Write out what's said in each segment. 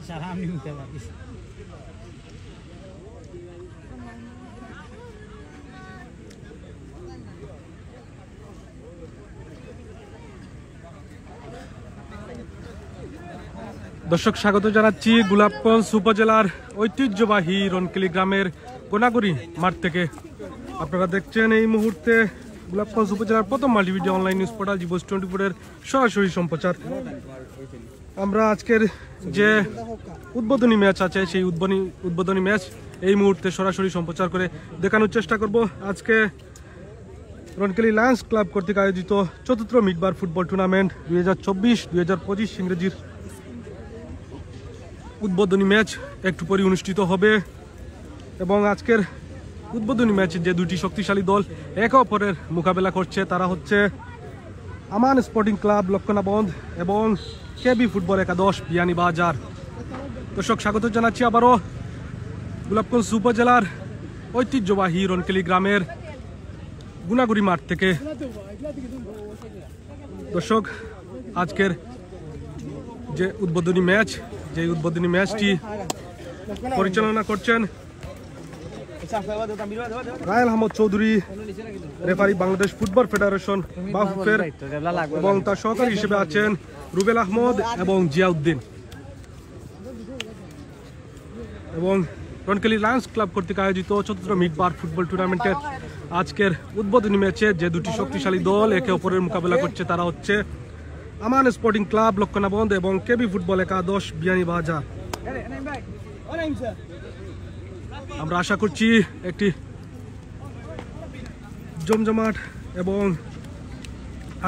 Salam juga lagi. দর্শক স্বাগত জানাচ্ছি গোলাপগঞ্জ উপজেলার ঐতিহ্যবাহী রনকেলি গ্রামের কোনাগুড়ি মাঠ থেকে। আপনারা দেখছেন এই মুহূর্তে গোলাপগঞ্জ উপজেলার প্রথম মাল্টিমিডিয়া অনলাইন নিউজ পোর্টাল জিবোস 24-এর সরাসরি সম্প্রচার। আমরা আজকের যে উদ্বোধনী ম্যাচ আছে সেই উদ্বোধনী ম্যাচ এই মুহূর্তে সরাসরি সম্প্রচার করে দেখানোর চেষ্টা করব। আজকে রনকেলি লায়ন্স ক্লাব কর্তৃক আয়োজিত চতুর্থ মিডবার ফুটবল টুর্নামেন্ট 2024-2025 ইংরেজির উদ্বোধনী ম্যাচ একটু পরে অনুষ্ঠিত হবে এবং আজকের উদ্বোধনী ম্যাচে যে দুটি শক্তিশালী দল একে অপরের মোকাবেলা করছে তারা হচ্ছে আমান স্পোর্টিং ক্লাব লক্ষণাবন্ধ এবং কেবি ফুটবল একাদশ বিয়ানীবাজার। দর্শক স্বাগত জানাচ্ছি আবারও গোলাপগঞ্জ উপজেলার ঐতিহ্যবাহী রনকেলি গ্রামের গুনাগুড়ি মাঠ থেকে। দর্শক আজকের যে উদ্বোধনী ম্যাচ যে উদ্বোধনী ম্যাচটি পরিচালনা করছেন Rayel Ahmed Chowdhury, referee Bangladesh football federation বাফুফের, এবং তার সহকারী হিসেবে আছেন রুবেল আহমদ এবং জিয়াউদ্দিন। এবং রনকেলি লায়ন্স ক্লাব কর্তৃক আয়োজিত চতুর্থ মিডবার ফুটবল টুর্নামেন্টের আজকের উদ্বোধনী ম্যাচে যে দুটি শক্তিশালী দল একে অপরের মোকাবেলা করছে তারা হচ্ছে আমান স্পোর্টিং ক্লাব লক্ষণাবন্ধ এবং কেবি ফুটবল একাদশ বিয়ানীবাজার। আমরা আশা করছি একটি জমজমাট এবং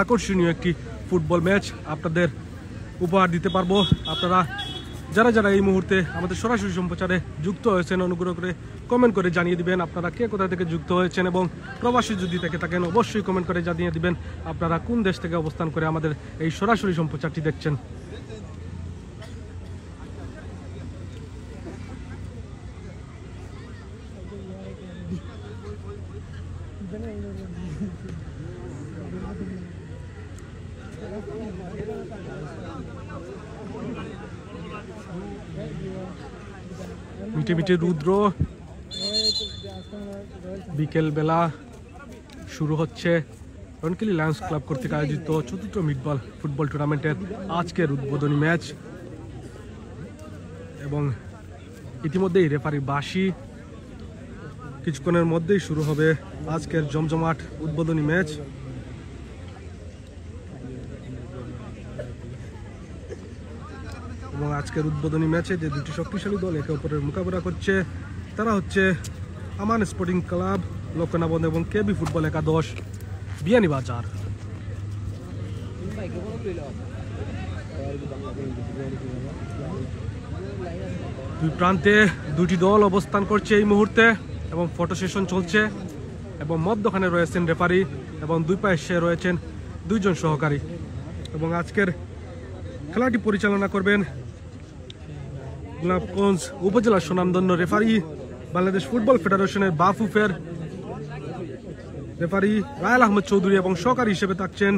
আকর্ষণীয় একটি ফুটবল ম্যাচ আপনাদের উপহার দিতে পারবো। আপনারা যারা যারা এই মুহূর্তে আমাদের সরাসরি সম্প্রচারে যুক্ত হয়েছেন অনুগ্রহ করে কমেন্ট করে জানিয়ে দিবেন আপনারা কে কোথা থেকে যুক্ত হয়েছেন, এবং প্রবাসী যদি থেকে থাকেন অবশ্যই কমেন্ট করে জানিয়ে দিবেন আপনারা কোন দেশ থেকে অবস্থান করে আমাদের এই সরাসরি সম্প্রচারটি দেখছেন। মিটে মিটে রুদ্র, বিকেল বেলা শুরু হচ্ছে রনকেলি লায়ন্স ক্লাব কর্তৃক আয়োজিত চতুর্থ মিডবল ফুটবল টুর্নামেন্টের আজকের উদ্বোধনী ম্যাচ, এবং ইতিমধ্যেই রেফারির বাঁশি কিছুক্ষণের মধ্যেই শুরু হবে আজকের জমজমাট উদ্বোধনী ম্যাচ। এবং আজকের উদ্বোধনী ম্যাচে যে দুটি শক্তিশালী দল একে অপরের মোকাবেলা করছে তারা হচ্ছে আমান স্পোর্টিং ক্লাব লক্ষণাবন্ধ এবং কেবি ফুটবল একাদশ বিয়ানীবাজার। দুই প্রান্তে দুটি দল অবস্থান করছে এই মুহূর্তে এবং ফটো সেশন চলছে, এবং মধ্যখানে রয়েছেন রেফারি এবং দুই পাশে রয়েছেন দুইজন সহকারী। এবং আজকের খেলাটি পরিচালনা করবেন গোলাপগঞ্জ উপজেলার সুনামধন্য রেফারি বাংলাদেশ ফুটবল ফেডারেশনের বাফুফের রেফারি রায়েল আহমদ চৌধুরী, এবং সহকারী হিসেবে থাকছেন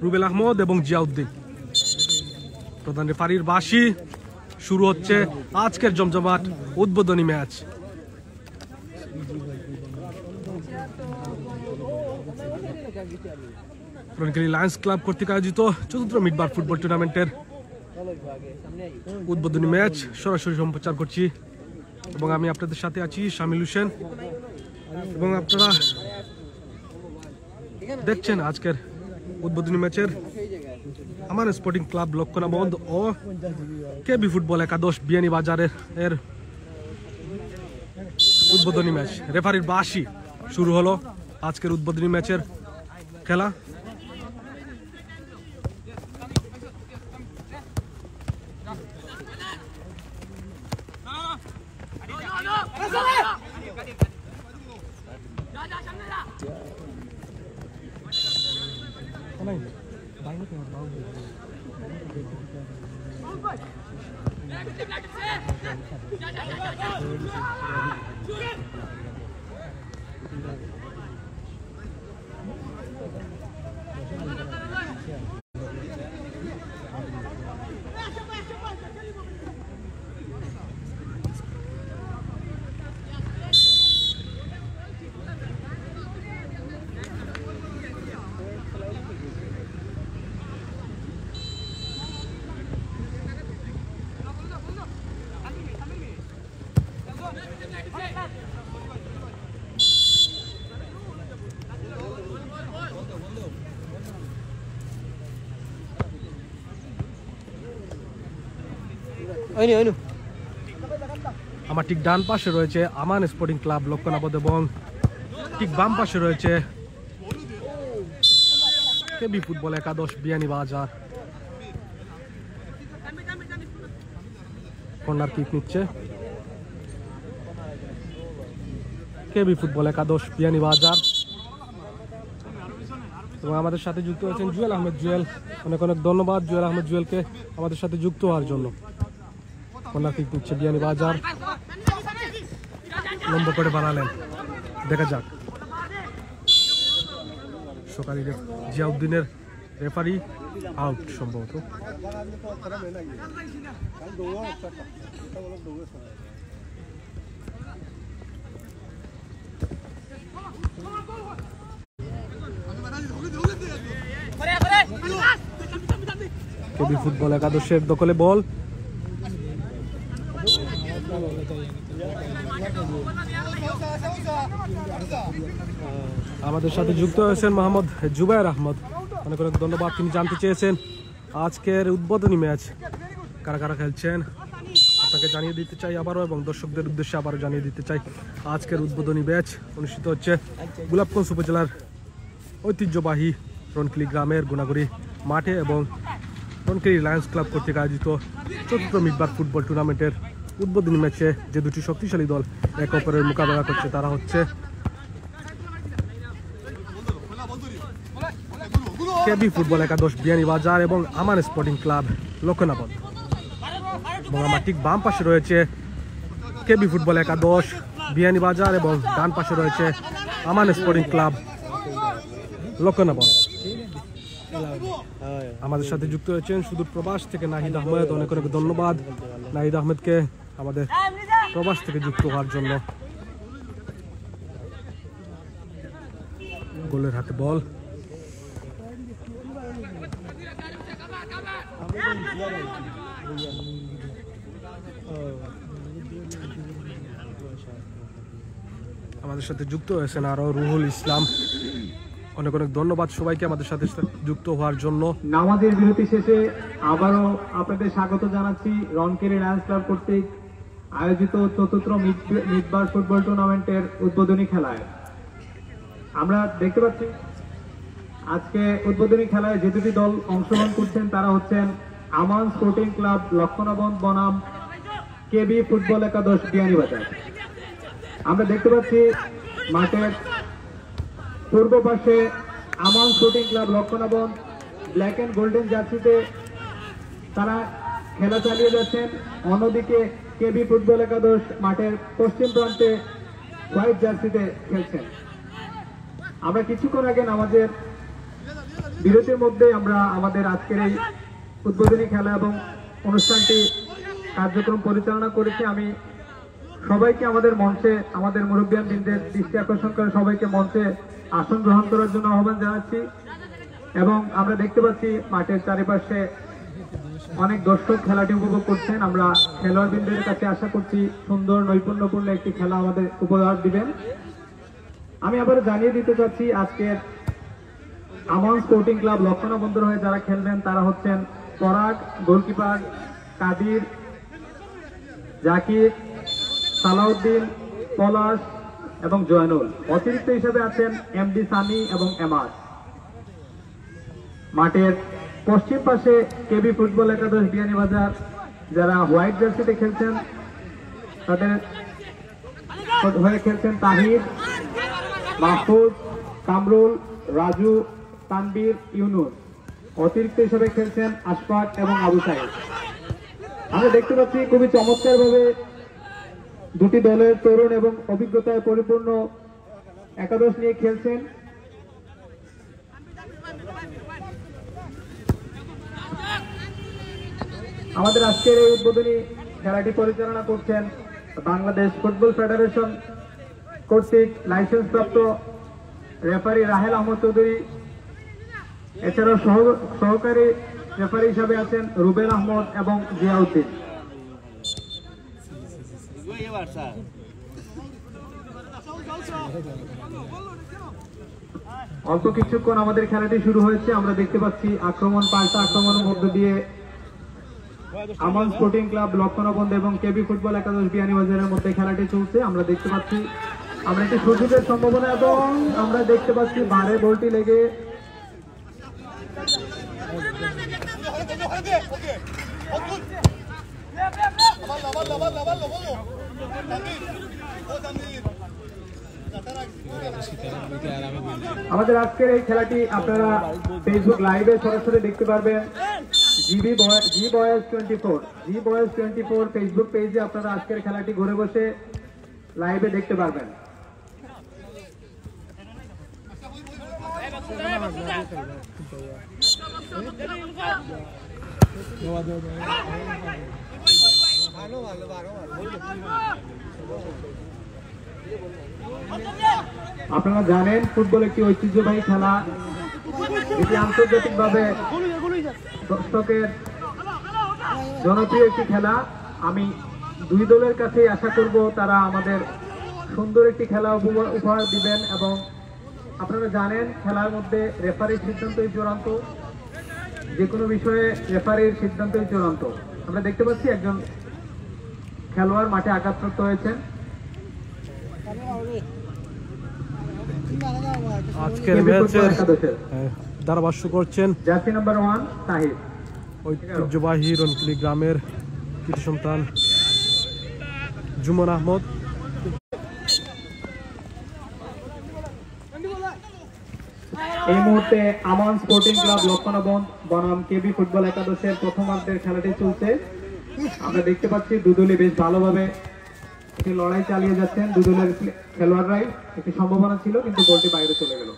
রুবেল আহমদ এবং জিয়াউদ্দিন। প্রধান রেফারির বাঁশি শুরু হচ্ছে আজকের জমজমাট উদ্বোধনী ম্যাচ। রনকেলি লায়ন্স ক্লাব কর্তৃক আয়োজিত চতুর্থ মিডবার ফুটবল টুর্নামেন্টের উদ্বোধনী ম্যাচ সরাসরি সম্প্রচার করছি, এবং আমি আপনাদের সাথে আছি শামিল হোসেন, এবং আপনারা দেখছেন আজকের উদ্বোধনী ম্যাচের আমান স্পোর্টিং ক্লাব লক্ষণাবন্ধ ও কেবি ফুটবল একাদশ বিয়ানীবাজারের উদ্বোধনী ম্যাচ। রেফারির বাঁশি শুরু হলো আজকের উদ্বোধনী ম্যাচের খেলা। আমার ঠিক ডান পাশে রয়েছে আমান স্পোর্টিং ক্লাব লক্ষ্মণাবাদ এবং ঠিক বাম পাশে রয়েছে কেবি ফুটবল একাদশ বিয়ানীবাজার। কর্নার কিক নিচ্ছে কেবি ফুটবল একাদশ বিয়ানীবাজার এবং আমাদের সাথে যুক্ত হয়েছেন জুয়েল আহমেদ। জুয়েল, অনেক অনেক ধন্যবাদ জুয়েল আহমেদ জুয়েলকে আমাদের সাথে যুক্ত হওয়ার জন্য। কর্নার কিক নিচ্ছে বিয়ানীবাজার, লম্বা করে বানালেন, দেখা যাক। সকালে জিয়াউদ্দিনের রেফারি আউট সম্ভবত। কেবি ফুটবল একাদশের দখলে বল। আমাদের সাথে যুক্ত হয়েছেন মোহাম্মদ জুবায়ের আহমদ, অনেক অনেক ধন্যবাদ। তিনি জানতে চেয়েছেন আজকের উদ্বোধনী ম্যাচ কারা কারা খেলছেন। আপনাকে জানিয়ে দিতে চাই আবারও এবং দর্শকদের উদ্দেশ্যে আবারও জানিয়ে দিতে চাই আজকের উদ্বোধনী ম্যাচ অনুষ্ঠিত হচ্ছে গোলাপগঞ্জ উপজেলার ঐতিহ্যবাহী রনকিলি গ্রামের গুনাগুড়ি মাঠে এবং রনকিলি লায়ন্স ক্লাব কর্তৃক আয়োজিত চতুর্থ মিটবার ফুটবল টুর্নামেন্টের উদ্বোধনী ম্যাচে যে দুটি শক্তিশালী দল এক অপরের মোকাবেলা করছে তারা হচ্ছে কেবি ফুটবল একাদশ বিয়ানীবাজার এবং আমান স্পোর্টিং ক্লাব লক্ষ্মণাবাদ। এবং আমার ঠিক বাম পাশে রয়েছে কেবি ফুটবল একাদশ বিয়ানীবাজার এবং ডান পাশে রয়েছে আমান স্পোর্টিং ক্লাব লক্ষ্মণাবাদ। আমাদের সাথে যুক্ত হয়েছেন সুদূর প্রবাস থেকে নাহিদ আহমেদ, অনেক অনেক ধন্যবাদ নাহিদ আহমেদকে আমাদের প্রবাস থেকে যুক্ত হওয়ার জন্য। গোলের হাতে বল, আমাদের সাথে যুক্ত হয়েছেন আরো রুহুল ইসলাম, অনেক অনেক ধন্যবাদ সবাইকে আমাদের সাথে যুক্ত হওয়ার জন্য। নামাজের বিরতি শেষে আবারও আপনাদের স্বাগত জানাচ্ছি রনকিলি লায়ন্স ক্লাব কর্তৃক আয়োজিত চতুর্থ মিটবার ফুটবল টুর্নামেন্টের উদ্বোধনী খেলায়। আমরা দেখতে পাচ্ছি আজকে উদ্বোধনী খেলায় যে দুটি দল অংশগ্রহণ করছেন তারা হচ্ছেন আমান স্পোর্টিং ক্লাব লক্ষ্মণাবাদ বনাম কেবি ফুটবল একাদশ বিয়ানীবাজার। আমরা দেখতে পাচ্ছি মাঠের পূর্ব পাশে Aman sporting club Lakshmanabad black and golden জার্সিতে তারা খেলা চালিয়ে যাচ্ছেন, অন্যদিকে কেবি ফুটবল একাদশ মাঠের পশ্চিম প্রান্তে হোয়াইট জার্সিতে খেলছেন। আমরা কিছুক্ষণ আগে আমাদের বিরতির মধ্যে আমরা আমাদের আজকের এই উদ্বোধনী খেলা এবং অনুষ্ঠানটি কার্যক্রম পরিচালনা করেছি। আমি সবাইকে আমাদের মঞ্চে আমাদের মুরব্বিয়ানদের দৃষ্টি আকর্ষণ করে সবাইকে মঞ্চে আসন গ্রহণ করার জন্য আহ্বান জানাচ্ছি এবং আমরা দেখতে পাচ্ছি মাঠের চারিপাশে অনেক দর্শক খেলাটি উপভোগ করছেন। আমরা খেলোয়াড়বৃন্দের কাছে আশা করছি সুন্দর নৈপুণ্যপূর্ণ একটি খেলা আমাদের উপহার দিবেন। আমি আবার জানিয়ে দিতে চাচ্ছি আজকের আমান স্পোর্টিং ক্লাব লক্ষ্মণাবাদ হয়ে যারা খেলবেন তারা হচ্ছেন পরাগ, গোলকিপার কাদির, জাকির, সালাউদ্দিন, পলাশ এবং জয়নুল। অতিরিক্ত হিসেবে আছেন এমডি সানি এবং এমার। মাঠের পশ্চিম পাশে কেবি ফুটবল একাদশ বিয়ানীবাজার যারা হোয়াইট জার্সিতে খেলছেন তাদের হয়ে খেলছেন তাহির, মাহফুজ, কামরুল, রাজু, তানবীর, ইউনুস। অতিরিক্ত হিসেবে খেলছেন আশফাক এবং আবু সাইদ। আমরা দেখতে পাচ্ছি খুবই চমৎকার ভাবে দুটি দলের তরুণ এবং অভিজ্ঞতায় পরিপূর্ণ একাদশ নিয়ে খেলছেন। আমাদের আজকের এই উদ্বোধনী খেলাটি পরিচালনা করছেন বাংলাদেশ ফুটবল ফেডারেশন কর্তৃক লাইসেন্স প্রাপ্ত রেফারি রাহেল আহমদ চৌধুরী। এছাড়াও সহকারী রেফারি হিসাবে আছেন রুবেল আহমদ এবং জিয়াউদ্দিন। অল্প কিছুক্ষণ আমাদের খেলাটি শুরু হয়েছে। আমরা দেখতে পাচ্ছি আক্রমণ পাল্টা আক্রমণের মধ্য দিয়ে আমান স্পোর্টিং ক্লাব লক্ষণবন্ধ এবং কেবি ফুটবল একাদশ বিয়ানীবাজারের মধ্যে খেলাটি চলছে। আমরা দেখতে পাচ্ছি আমরা একটি সুযোগের সম্ভাবনা এবং আমরা দেখতে পাচ্ছি বারে বলটি লেগে আমাদের আজকের এই খেলাটি আপনারা ফেসবুক লাইভে সরাসরি দেখতে পারবেন। জি বয়েজ 24 ফেসবুক পেজে আপনারা আজকের খেলাটি ঘরে বসে লাইভে দেখতে পারবেন। আপনারা জানেন ফুটবল একটি ঐতিহ্যবাহী খেলা, এটি আন্তর্জাতিকভাবে দর্শকের জনপ্রিয় একটি খেলা। আমি দুই দলের কাছেই আশা করব তারা আমাদের সুন্দর একটি খেলা উপহার দিবেন এবং আপনারা জানেন খেলার মধ্যে রেফারির সিদ্ধান্তই চূড়ান্ত, যে কোনো বিষয়ে রেফারির সিদ্ধান্তই চূড়ান্ত। আমরা দেখতে পাচ্ছি একজন খেলোয়াড় মাঠে আঘাতপ্রাপ্ত হয়েছেন। আজকের ম্যাচের ধারাভাষ্য করছেন জার্সি নাম্বার 1 তাহির, ঐতিহ্যবাহী রনকিলি গ্রামের কৃতি সন্তান জুমন আহমদ। এই মুহূর্তে আমান স্পোর্টিং ক্লাব লক্ষণবন্ধ বনাম কেবি ফুটবল একাদশের প্রথমার্ধের খেলাটি চলছে। আমরা দেখতে পাচ্ছি দুদলই বেশ ভালোভাবে একটি লড়াই চালিয়ে যাচ্ছেন। দুদলের খেলোয়াড়রাই একটি সম্ভাবনা ছিল কিন্তু বলটি বাইরে চলে গেল।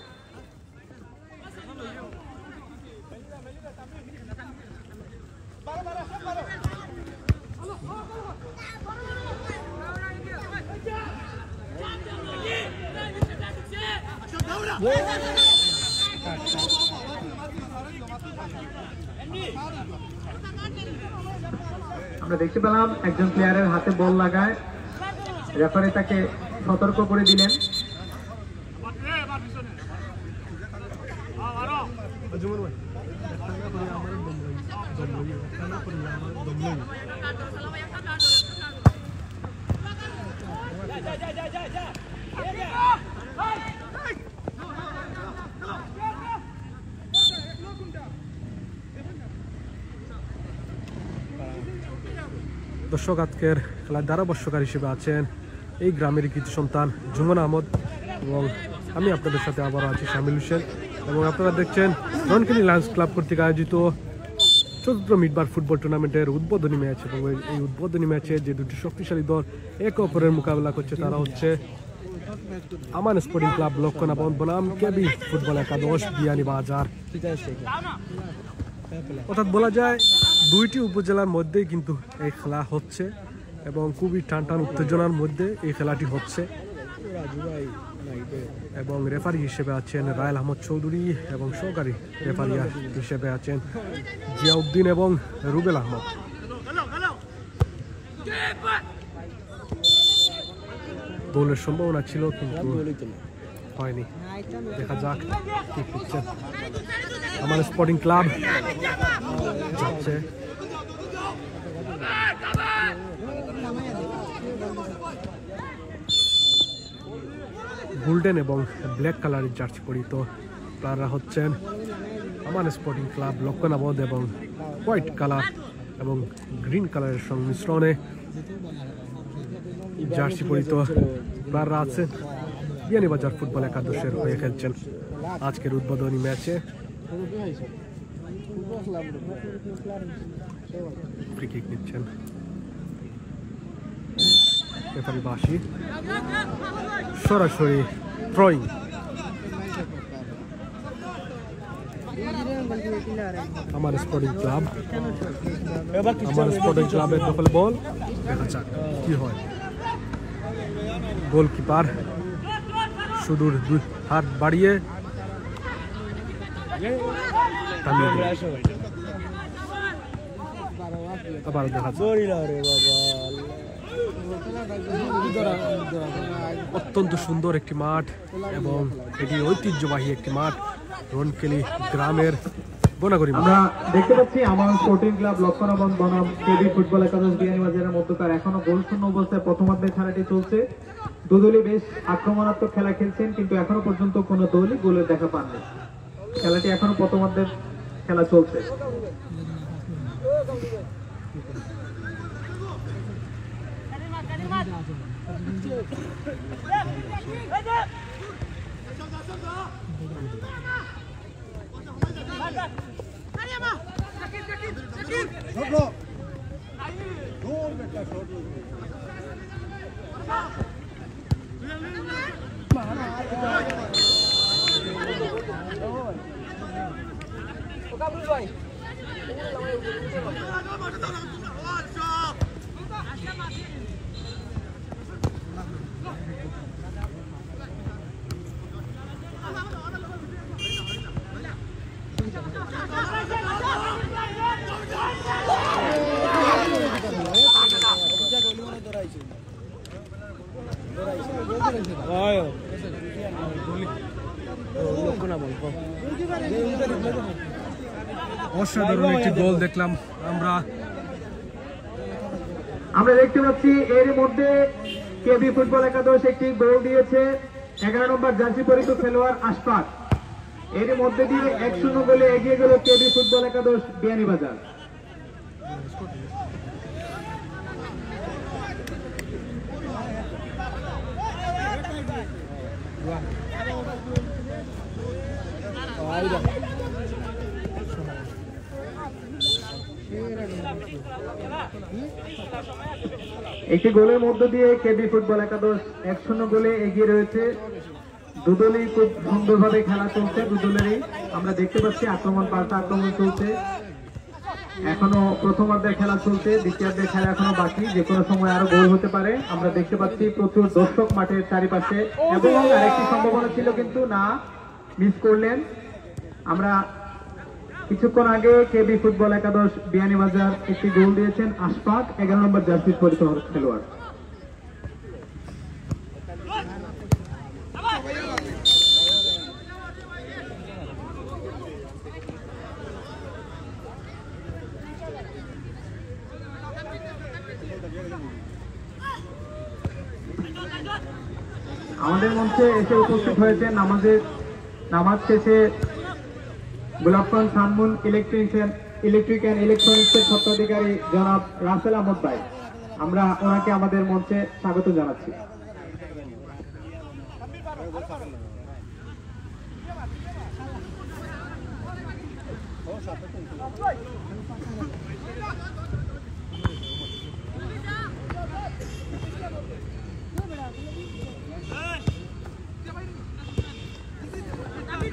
আমরা দেখতে পেলাম একজন প্লেয়ারের হাতে বল লাগায় রেফারি তাকে সতর্ক করে দিলেন। দর্শক আজকের খেলার ধারাভাষ্যকার হিসেবে আছেন এই গ্রামের কৃতি সন্তান জুমন আহমদ এবং আমি আপনাদের সাথে আবারও আছি শামিল হোসেন এবং আপনারা দেখছেন রনকিলি লায়ন্স ক্লাব কর্তৃক আয়োজিত ৪র্থ মিডবার ফুটবল টুর্নামেন্টের উদ্বোধনী ম্যাচ এবং এই উদ্বোধনী ম্যাচে যে দুটি শক্তিশালী দল একে অপরের মোকাবেলা করছে তারা হচ্ছে আমান স্পোর্টিং ক্লাব লক্ষণবন্ধ বনাম কেবি ফুটবল একাদশ বিয়ানীবাজার। অর্থাৎ বলা যায় দুইটি উপজেলার মধ্যেই কিন্তু এই খেলা হচ্ছে এবং খুবই টান উত্তেজনার মধ্যে এই খেলাটি হচ্ছে এবং রেফারি হিসেবে আছেন রায়েল আহমদ চৌধুরী এবং সহকারী রেফারি হিসেবে আছেন জিয়াউদ্দিন এবং রুবেল আহমদ। গোলের সম্ভাবনা ছিল কিন্তু হয়নি। দেখা যাক কি করছে আমার স্পোর্টিং ক্লাব যাচ্ছে। গোল্ডেন এবং ব্ল্যাক কালারের জার্সি পরিহিত প্লেয়াররা হচ্ছেন আমান স্পোর্টিং ক্লাব লক্ষণবন্ধ এবং হোয়াইট কালার এবং গ্রিন কালারের সংমিশ্রণে জার্সি পরিহিত প্লেয়াররা আছেন বিয়ানীবাজার ফুটবল একাদশের হয়ে খেলছেন আজকের উদ্বোধনী ম্যাচে। ফ্রি কিক নিচ্ছেন রেফারি বাসি, সরাসরি থ্রোয়িং। আমার স্পোর্টিং ক্লাবের দখল বল, দেখা যাক কি হয়। গোলকিপার সুদূর দুই হাত বাড়িয়ে আবার দেখা অত্যন্ত সুন্দর একটি মাঠ এবং এটি ঐতিহ্যবাহী একটি মাঠ রনকেলি গ্রামের গোনাগুড়ি মাঠ। আমরা দেখতে পাচ্ছি আমার স্পোর্টিং ক্লাব লক্ষণবন বনাম কেবি ফুটবল একাদশ বিয়ানীবাজারের মধ্যকার এখনো গোলশূন্য অবস্থায় প্রথমার্ধের খেলাটি চলছে। দুদলই বেশ আক্রমণাত্মক খেলা খেলছেন, কিন্তু এখনো পর্যন্ত কোনো দলই গোলের দেখা পাননি। খেলাটি এখনো প্রথমার্ধের খেলা চলছে। অসাধারণ একটি গোল দেখলাম আমরা। দেখতে পাচ্ছি এর মধ্যে কেবি ফুটবল একাদশ একটি গোল দিয়েছে। 11 নম্বর জার্সি পরিহিত খেলোয়াড় আশফাক। এর মধ্যে দিয়ে 1-0 গোলে এগিয়ে গেল কেবি ফুটবল একাদশ বিয়ানীবাজার। একটি গোলের মধ্য দিয়ে কেবি ফুটবল একাদশ 1-0 গোলে এগিয়ে রয়েছে। দুদলই খুব সুন্দরভাবে খেলা চলছে, দুদলেরই আমরা দেখতে পাচ্ছি আক্রমণ পাল্টা আক্রমণ চলছে। এখনো প্রথমার্ধের খেলা চলছে, দ্বিতীয়ার্ধের খেলা এখনো বাকি, যে কোনো সময় আরো গোল হতে পারে। আমরা দেখতে পাচ্ছি প্রচুর দর্শক মাঠের চারিপাশে, এবং আরেকটি সম্ভাবনা ছিল কিন্তু না, মিস করলেন। আমরা কিছুক্ষণ আগে কেবি ফুটবল একাদশ বিয়ানীবাজার একটি গোল দিয়েছেন আশফাক, 11 নম্বর জার্সি পরিহিত খেলোয়াড়। আমাদের মঞ্চে এসে উপস্থিত হয়েছেন নামাজ শেষে গোলাপগঞ্জ সানমুন ইলেকট্রিক অ্যান্ড ইলেকট্রনিক্সের স্বত্বাধিকারী জনাব রাসেল আহমদ ভাই, আমরা ওনাকে আমাদের মঞ্চে স্বাগত জানাচ্ছি।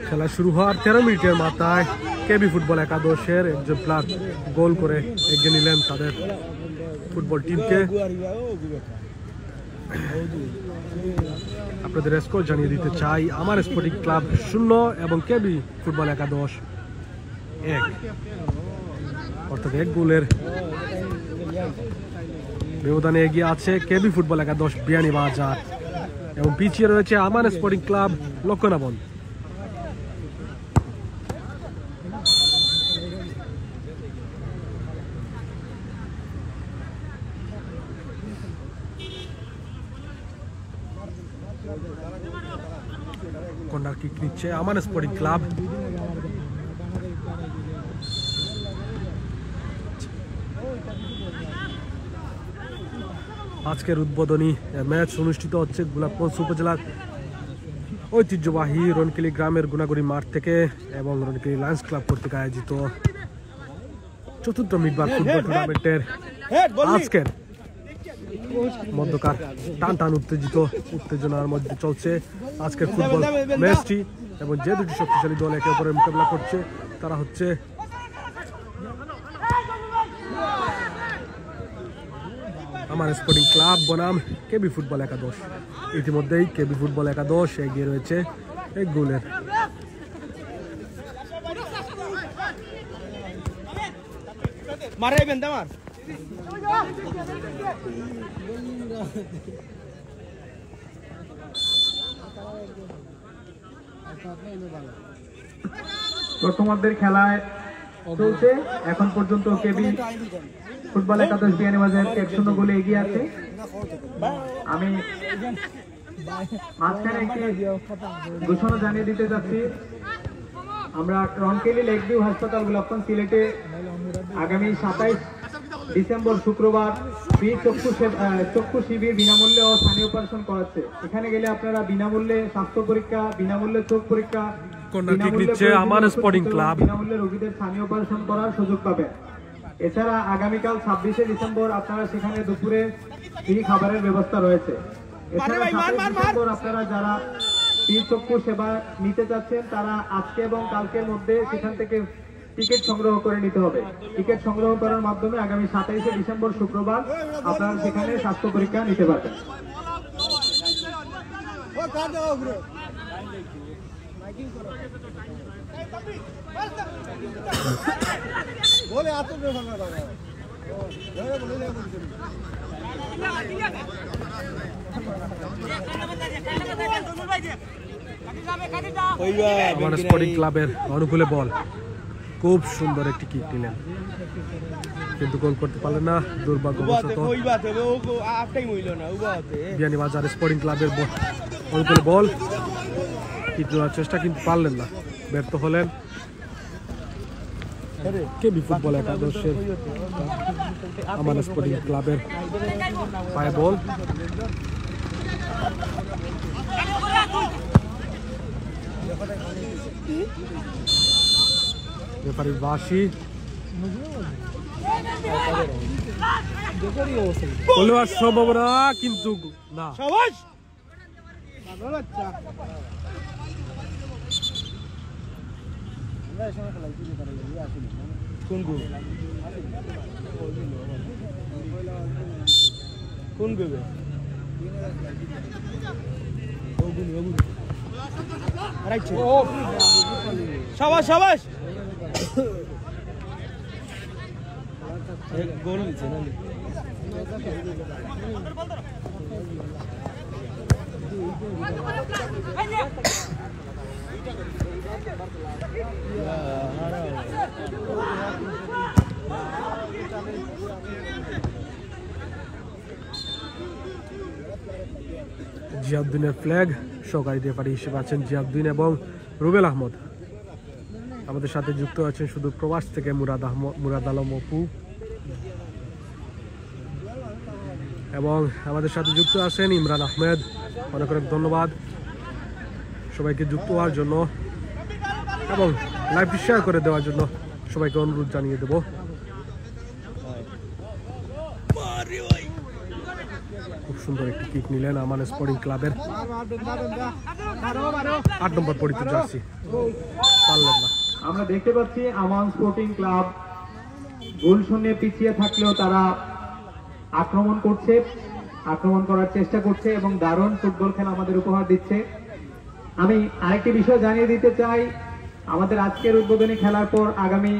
খেলা শুরু হওয়ার 13 মিনিটের মাথায় কেবি ফুটবল একাদশের একজন প্লেয়ার গোল করে এগিয়ে নিলেন তাদের ফুটবল টিমকে। আপনাদের স্কোর জানিয়ে দিতে চাই, আমার স্পোর্টিং ক্লাব 0 এবং কেবি ফুটবল একাদশ 1, অর্থাৎ 1 গোলের ব্যবধানে এগিয়ে আছে কেবি ফুটবল একাদশ বিয়ানীবাজার, এবং পিছিয়ে রয়েছে আমার স্পোর্টিং ক্লাব লক্ষণবন। কর্নার কিক নিচ্ছে আমান স্পোর্টিং ক্লাব। আজকের উদ্বোধনী ম্যাচ অনুষ্ঠিত হচ্ছে গোলাপগঞ্জ উপজেলার ঐতিহ্যবাহী রনকিলি গ্রামের গুনাগুড়ি মাঠ থেকে, এবং রনকিলি লায়ন্স ক্লাব কর্তৃক আয়োজিত 4th মিডবার ফুটবল টুর্নামেন্টের আজকের মধ্যকার টান উত্তেজনার মধ্যে চলছে আজকের ফুটবল ম্যাচটি, এবং যে দুটি শক্তিশালী দল একে অপরের মোকাবিলা করছে তারা হচ্ছে আমার স্পোর্টিং ক্লাব বনাম কেবি ফুটবল একাদশ। ইতিমধ্যেই কেবি ফুটবল একাদশ এগিয়ে রয়েছে 1 গোলের। প্রথমার্ধের খেলায় চলছে। এখন পর্যন্ত কেবি ফুটবল একাদশ বিয়ানীবাজার 1-0 গোলে এগিয়ে আছে। আমি মাঝখানে একটি ঘোষণা জানিয়ে দিতে চাচ্ছি, আমরা রনকেলি লেকভিউ হাসপাতাল গোলাপগঞ্জ সিলেটে আগামী 27 ডিসেম্বর শুক্রবার ফ্রি চক্ষু শিবির বিনামূল্যে ও স্থানীয় অপারেশন করাচ্ছে। এখানে গেলে আপনারা বিনামূল্যে স্বাস্থ্য পরীক্ষা, বিনামূল্যে চোখ পরীক্ষা, বিনামূল্যে রোগীদের স্থানীয় অপারেশন করার সুযোগ পাবেন। এছাড়া আগামীকাল 26 ডিসেম্বর আপনারা সেখানে দুপুরে ফ্রি খাবারের ব্যবস্থা রয়েছে। এছাড়া 27 ডিসেম্বর আপনারা যারা ফ্রি চক্ষু সেবা নিতে চাচ্ছেন তারা আজকে এবং কালকের মধ্যে সেখান থেকে টিকিট সংগ্রহ করে নিতে হবে। টিকিট সংগ্রহ করার মাধ্যমে আগামী 27 ডিসেম্বর শুক্রবার আপনারা সেখানে স্বাস্থ্য পরীক্ষা নিতে পারবেন। আমার স্পোর্টিং ক্লাবের অনুকূলে বল, খুব সুন্দর একটি কিক নিলেন কিন্তু গোল করতে পারলেন না দুর্ভাগ্যবশত। বিয়ানীবাজার স্পোর্টিং ক্লাবের অনুকূলে বল, কিক নেওয়ার চেষ্টা কিন্তু পারলেন না, ব্যর্থ হলেন। কেবি ফুটবল একাদশের আমার স্পোর্টিং ক্লাবের পায়ে বল, রেফারির বাঁশি, বলবার সম্ভাবনা কিন্তু না। শাবাশ শাবাশ গোল দিচ্ছে না। জিয়াউদ্দিনের ফ্ল্যাগ, সহকারী রেফারি হিসেবে আছেন জিয়াউদ্দিন এবং রুবেল আহমদ। আমাদের সাথে যুক্ত আছেন শুধু প্রবাস থেকে মুরাদ আলম অপু, এবং আমাদের সাথে যুক্ত আছেন ইমরান আহমেদ। অনেক অনেক ধন্যবাদ সবাইকে যুক্ত হওয়ার জন্য এবং লাইভটি শেয়ার করে দেওয়ার জন্য সবাইকে অনুরোধ জানিয়ে দেব। খুব সুন্দর একটি কিক নিলেন আমান স্পোর্টিং ক্লাবের 8 নম্বর পরিচিত জার্সি, পারলেন না। আমরা দেখতে পাচ্ছি আমান স্পোর্টিং ক্লাব গোল শূন্যে পিছিয়ে থাকলেও তারা আক্রমণ করার চেষ্টা করছে এবং দারুণ ফুটবল খেলা আমাদের উপহার দিচ্ছে। আমি আরেকটি বিষয় জানিয়ে দিতে চাই, আমাদের আজকের উদ্বোধনী খেলার পর আগামী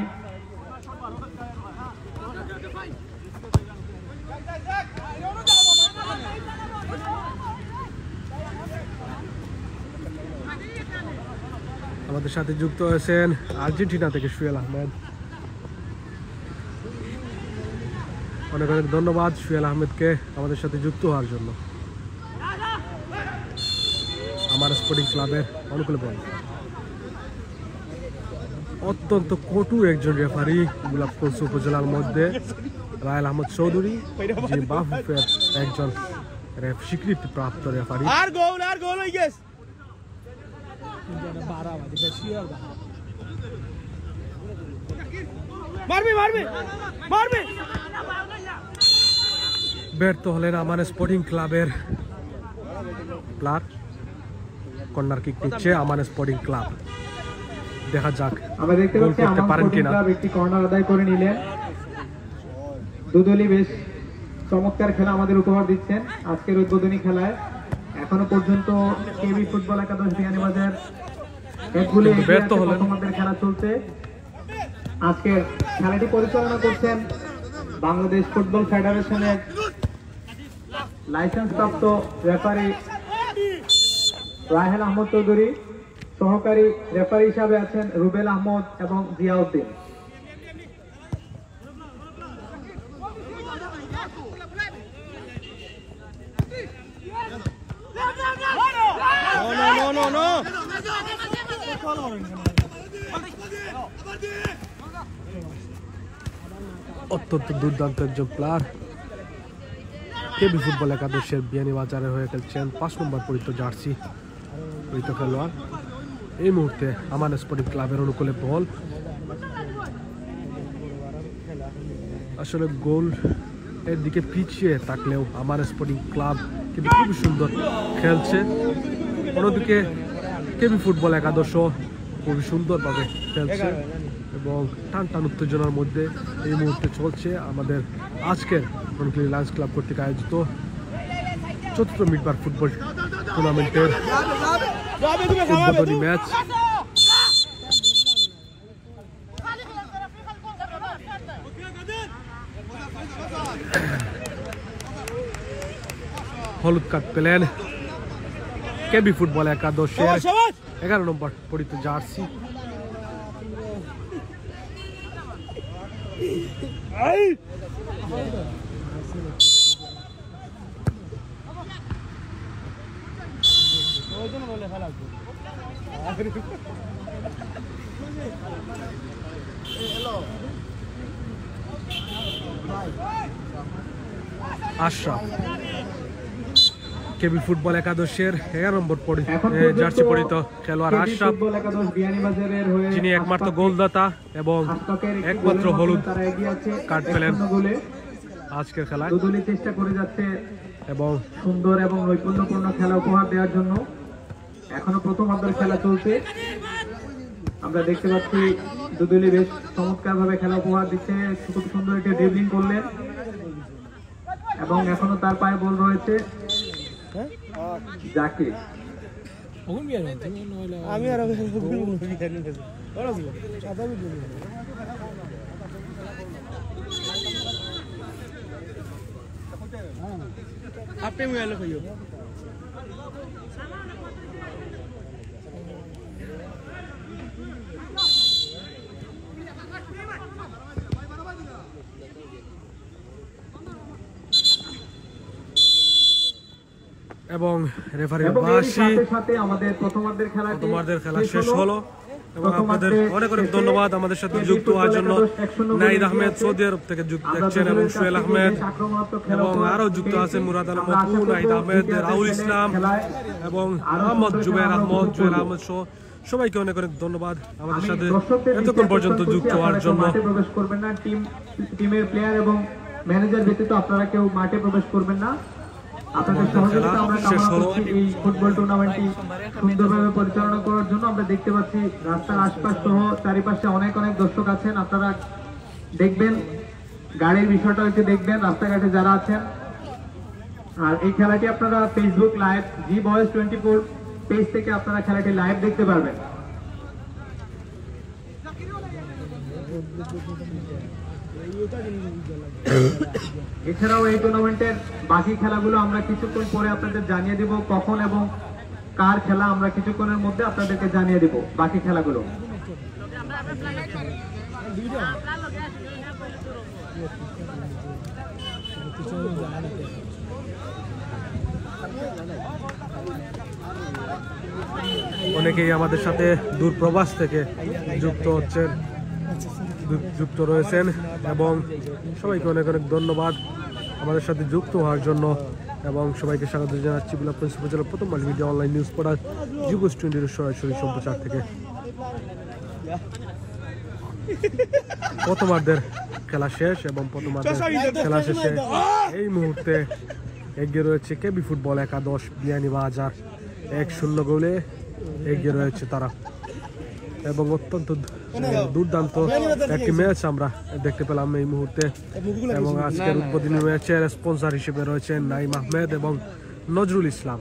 আমাদের সাথে যুক্ত হয়েছেন আর্জেন্টিনা থেকে সুয়েল আহমেদ। অনেক অনেক ধন্যবাদ সুয়েল আহমেদকে আমাদের সাথে যুক্ত হওয়ার জন্য। আমার স্পোর্টিং ক্লাবের অনুকূলে বল, অত্যন্ত কটু একজন রেফারি গোলাপগঞ্জ উপজেলার মধ্যে রায়েল আহমদ চৌধুরী, যে বাফুফের একজন স্বীকৃতি প্রাপ্ত রেফারি। ব্যর্থ হলেন আমার স্পোর্টিং ক্লাবের প্লেয়ার। কর্নার কিক নিচ্ছে আমার স্পোর্টিং ক্লাব, দেখা যাক আমরা দেখতে পাচ্ছি আমার স্পোর্টিং ক্লাব একটি কর্নার আদায় করে নিলেন। দুদলই বেশ চমৎকার খেলা আমাদের উপহার দিচ্ছেন আজকের উদ্বোধনী খেলায়। এখনো পর্যন্ত কেবি ফুটবল একাদশ বিয়ানীবাজার এক গোলে প্রথমার্ধের খেলা চলছে। আজকের খেলাটি পরিচালনা করছেন বাংলাদেশ ফুটবল ফেডারেশনের লাইসেন্সপ্রাপ্ত রেফারি রাহেল আহমদ চৌধুরী, সহকারী রেফারি হিসাবে আছেন রুবেল আহমদ এবং জিয়াউদ্দিন। অত্যন্ত দুর্দান্ত একজন প্লেয়ার কেবি ফুটবল একাদশের বিয়ানীবাজারে হয়ে খেলছেন 5 নম্বর পরিহিত জার্সি পরিহিত খেলোয়াড়। এই মুহূর্তে আমান স্পোর্টিং ক্লাবের অনুকূলে বল, আসলে গোল এর দিকে পিছিয়ে থাকলেও আমান স্পোর্টিং ক্লাব কিন্তু খুবই সুন্দর খেলছে। অন্যদিকে কেবি ফুটবল একাদশ খুবই সুন্দরভাবে খেলছে এবং টান টান উত্তেজনার মধ্যে এই মুহূর্তে চলছে আমাদের আজকের রনকেলি লায়ন্স ক্লাব কর্তৃক আয়োজিত 4র্থ মিডবার ফুটবল টুর্নামেন্টের উদ্বোধনী ম্যাচ। হলুদ কার্ড পেলেন কেবি ফুটবল একাদশের 11 নম্বর পরিহিত জার্সি। আশরাফ কেবি ফুটবল একাদশের 11 নম্বর জার্সি পরিহিত খেলোয়াড় আশরাফ, যিনি একমাত্র গোলদাতা এবং একমাত্র হলুদ কার্ড পেলেন আজকের খেলায়। চেষ্টা করে যাচ্ছে এবং সুন্দর এবং নৈপুণ্যপূর্ণ খেলা উপহার দেওয়ার জন্য। এখনো প্রথমার্ধের খেলা চলছে, আমরা দেখতে পাচ্ছি দুদলই বেশ চমৎকার ভাবে খেলা উপহার দিচ্ছে। খুব সুন্দর একটি ড্রিবলিং করলেন এবং এখনো তার পায়ে বল রয়েছে জাকির। আমি আর আপনি মেলে কইও এবং রেফারির বাঁশি সাথে আমাদের প্রথমার্ধের খেলা শেষ হলো। এবং আপনাদের অনেক অনেক ধন্যবাদ আমাদের সাথে যুক্ত হওয়ার জন্য। নাহিদ আহমেদ সৌদি আরব থেকে যুক্ত দেখছেন এবং সোহেল আহমেদ এবং আরো যুক্ত আছেন মুরাদ আলম আপু, নাহিদ আহমেদ, রাহুল ইসলাম এবং আহমদ জুবের আহমদ, জুয়েল আহমদ সহ সবাইকে অনেক অনেক ধন্যবাদ আমাদের সাথে এতক্ষণ পর্যন্ত যুক্ত হওয়ার জন্য। প্রবেশ করবেন না, টিমের প্লেয়ার এবং ম্যানেজার ব্যতীত আপনারা কেউ মাঠে প্রবেশ করবেন না। আপনাদের সহযোগিতা আমরা কামনা করছি এই ফুটবল টুর্নামেন্টটি সুন্দরভাবে পরিচালনা করার জন্য। আমরা দেখতে পাচ্ছি রাস্তার আশপাশ সহ চারিপাশে অনেক অনেক দর্শক আছেন। আপনারা দেখবেন, গাড়ির বিষয়টা হচ্ছে দেখবেন রাস্তাঘাটে যারা আছেন। আর এই খেলাটি আপনারা ফেসবুক লাইভ জি বয়েস 24 পেজ থেকে আপনারা খেলাটি লাইভ দেখতে পারবেন। এছাড়াও এই টুর্নামেন্টের বাকি খেলাগুলো আমরা কিছুক্ষণ পরে আপনাদের জানিয়ে দেব, কখন এবং কার খেলা আমরা কিছুক্ষণের মধ্যে আপনাদেরকে জানিয়ে দেব বাকি খেলাগুলো। অনেকেই আমাদের সাথে দূর প্রবাস থেকে যুক্ত রয়েছেন এবং সবাইকে অনেক অনেক ধন্যবাদ আমাদের সাথে যুক্ত হওয়ার জন্য এবং সবাইকে স্বাগত জানাচ্ছি বিলাপগঞ্জ উপজেলার প্রথম মাল্টিমিডিয়া অনলাইন নিউজ পড়ার জিবুস 20 সরাসরি সম্প্রচার থেকে। প্রথমার্ধের খেলা শেষ এবং প্রথমার্ধের খেলা শেষে এই মুহূর্তে এগিয়ে রয়েছে কেবি ফুটবল একাদশ বিয়ানীবাজার 1-0 গোলে এগিয়ে রয়েছে তারা এবং অত্যন্ত দুর্দান্ত একটি ম্যাচ আমরা দেখতে পেলাম এই মুহূর্তে। এবং আজকের উদ্বোধনী ম্যাচের স্পন্সর হিসেবে রয়েছেন নাইম আহমেদ এবং নজরুল ইসলাম।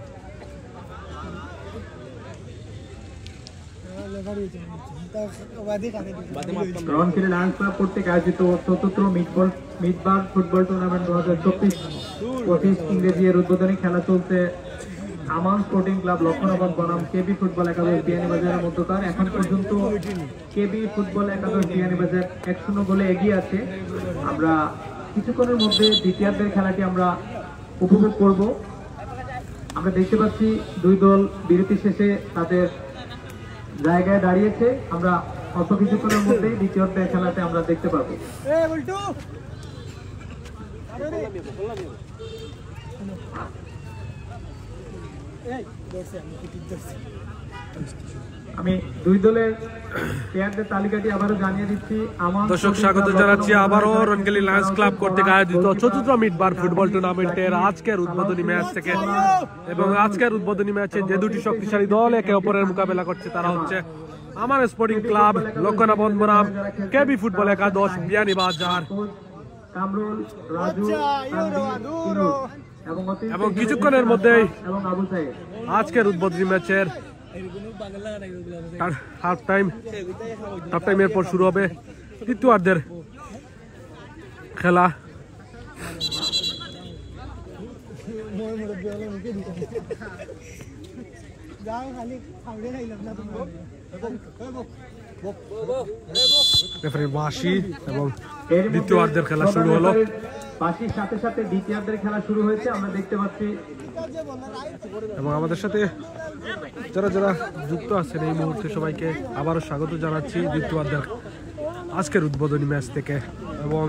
রনকেলি লায়ন্স ক্লাব কর্তৃক আয়োজিত ৪র্থ মিডবার ফুটবল টুর্নামেন্ট 2024-25 ইংরেজি এর উদ্বোধনী খেলা চলছে। আমান স্পোর্টিং ক্লাব লক্ষ্মণাবাদ বনাম কেবি ফুটবল একাদশ বিয়ানীবাজারের মধ্যকার। এখন পর্যন্ত কেবি ফুটবল একাদশ বিয়ানীবাজার 1-0 গোলে এগিয়ে আছে। আমরা কিছুক্ষণের মধ্যে দ্বিতীয়ার্ধের খেলাটি আমরা উপভোগ করব। আমরা দেখতে পাচ্ছি দুই দল বিরতি শেষে তাদের জায়গায় দাঁড়িয়েছে। আমরা অল্প কিছুক্ষণের মধ্যেই দ্বিতীয় অধ্যায় খেলাতে আমরা দেখতে পাবো। আমি দুই দলের প্লেয়ারদের তালিকাটি আবারও জানিয়ে দিচ্ছি। দর্শক স্বাগত জানাচ্ছি আবারও রনকেলি লায়ন্স ক্লাব কর্তৃক আয়োজিত চতুর্থ মিডবার ফুটবল টুর্নামেন্টের আজকের উদ্বোধনী ম্যাচ থেকে। এবং আজকের উদ্বোধনী ম্যাচে যে দুটি শক্তিশালী দল একে অপরের মোকাবেলা করছে তারা হচ্ছে আমান স্পোর্টিং ক্লাব লক্ষণা বনবরাম, কেবি ফুটবল একাদশ বিয়ানীবাজার। এবং কিছুক্ষণের মধ্যেই আজকের উদ্বোধনী ম্যাচের হাফ টাইমের পর শুরু হবে দ্বিতীয়ার্ধের খেলা। বাঁশি এবং দ্বিতীয়ার্ধের খেলা শুরু হলো। বাঁশির সাথে সাথে দ্বিতীয়ার্ধের খেলা শুরু হয়েছে আমরা দেখতে পাচ্ছি। এবং আমাদের সাথে যারা যারা যুক্ত আছেন এই মুহূর্তে সবাইকে আবারও স্বাগত জানাচ্ছি দ্বিতীয়ার্ধের আজকের উদ্বোধনী ম্যাচ থেকে। এবং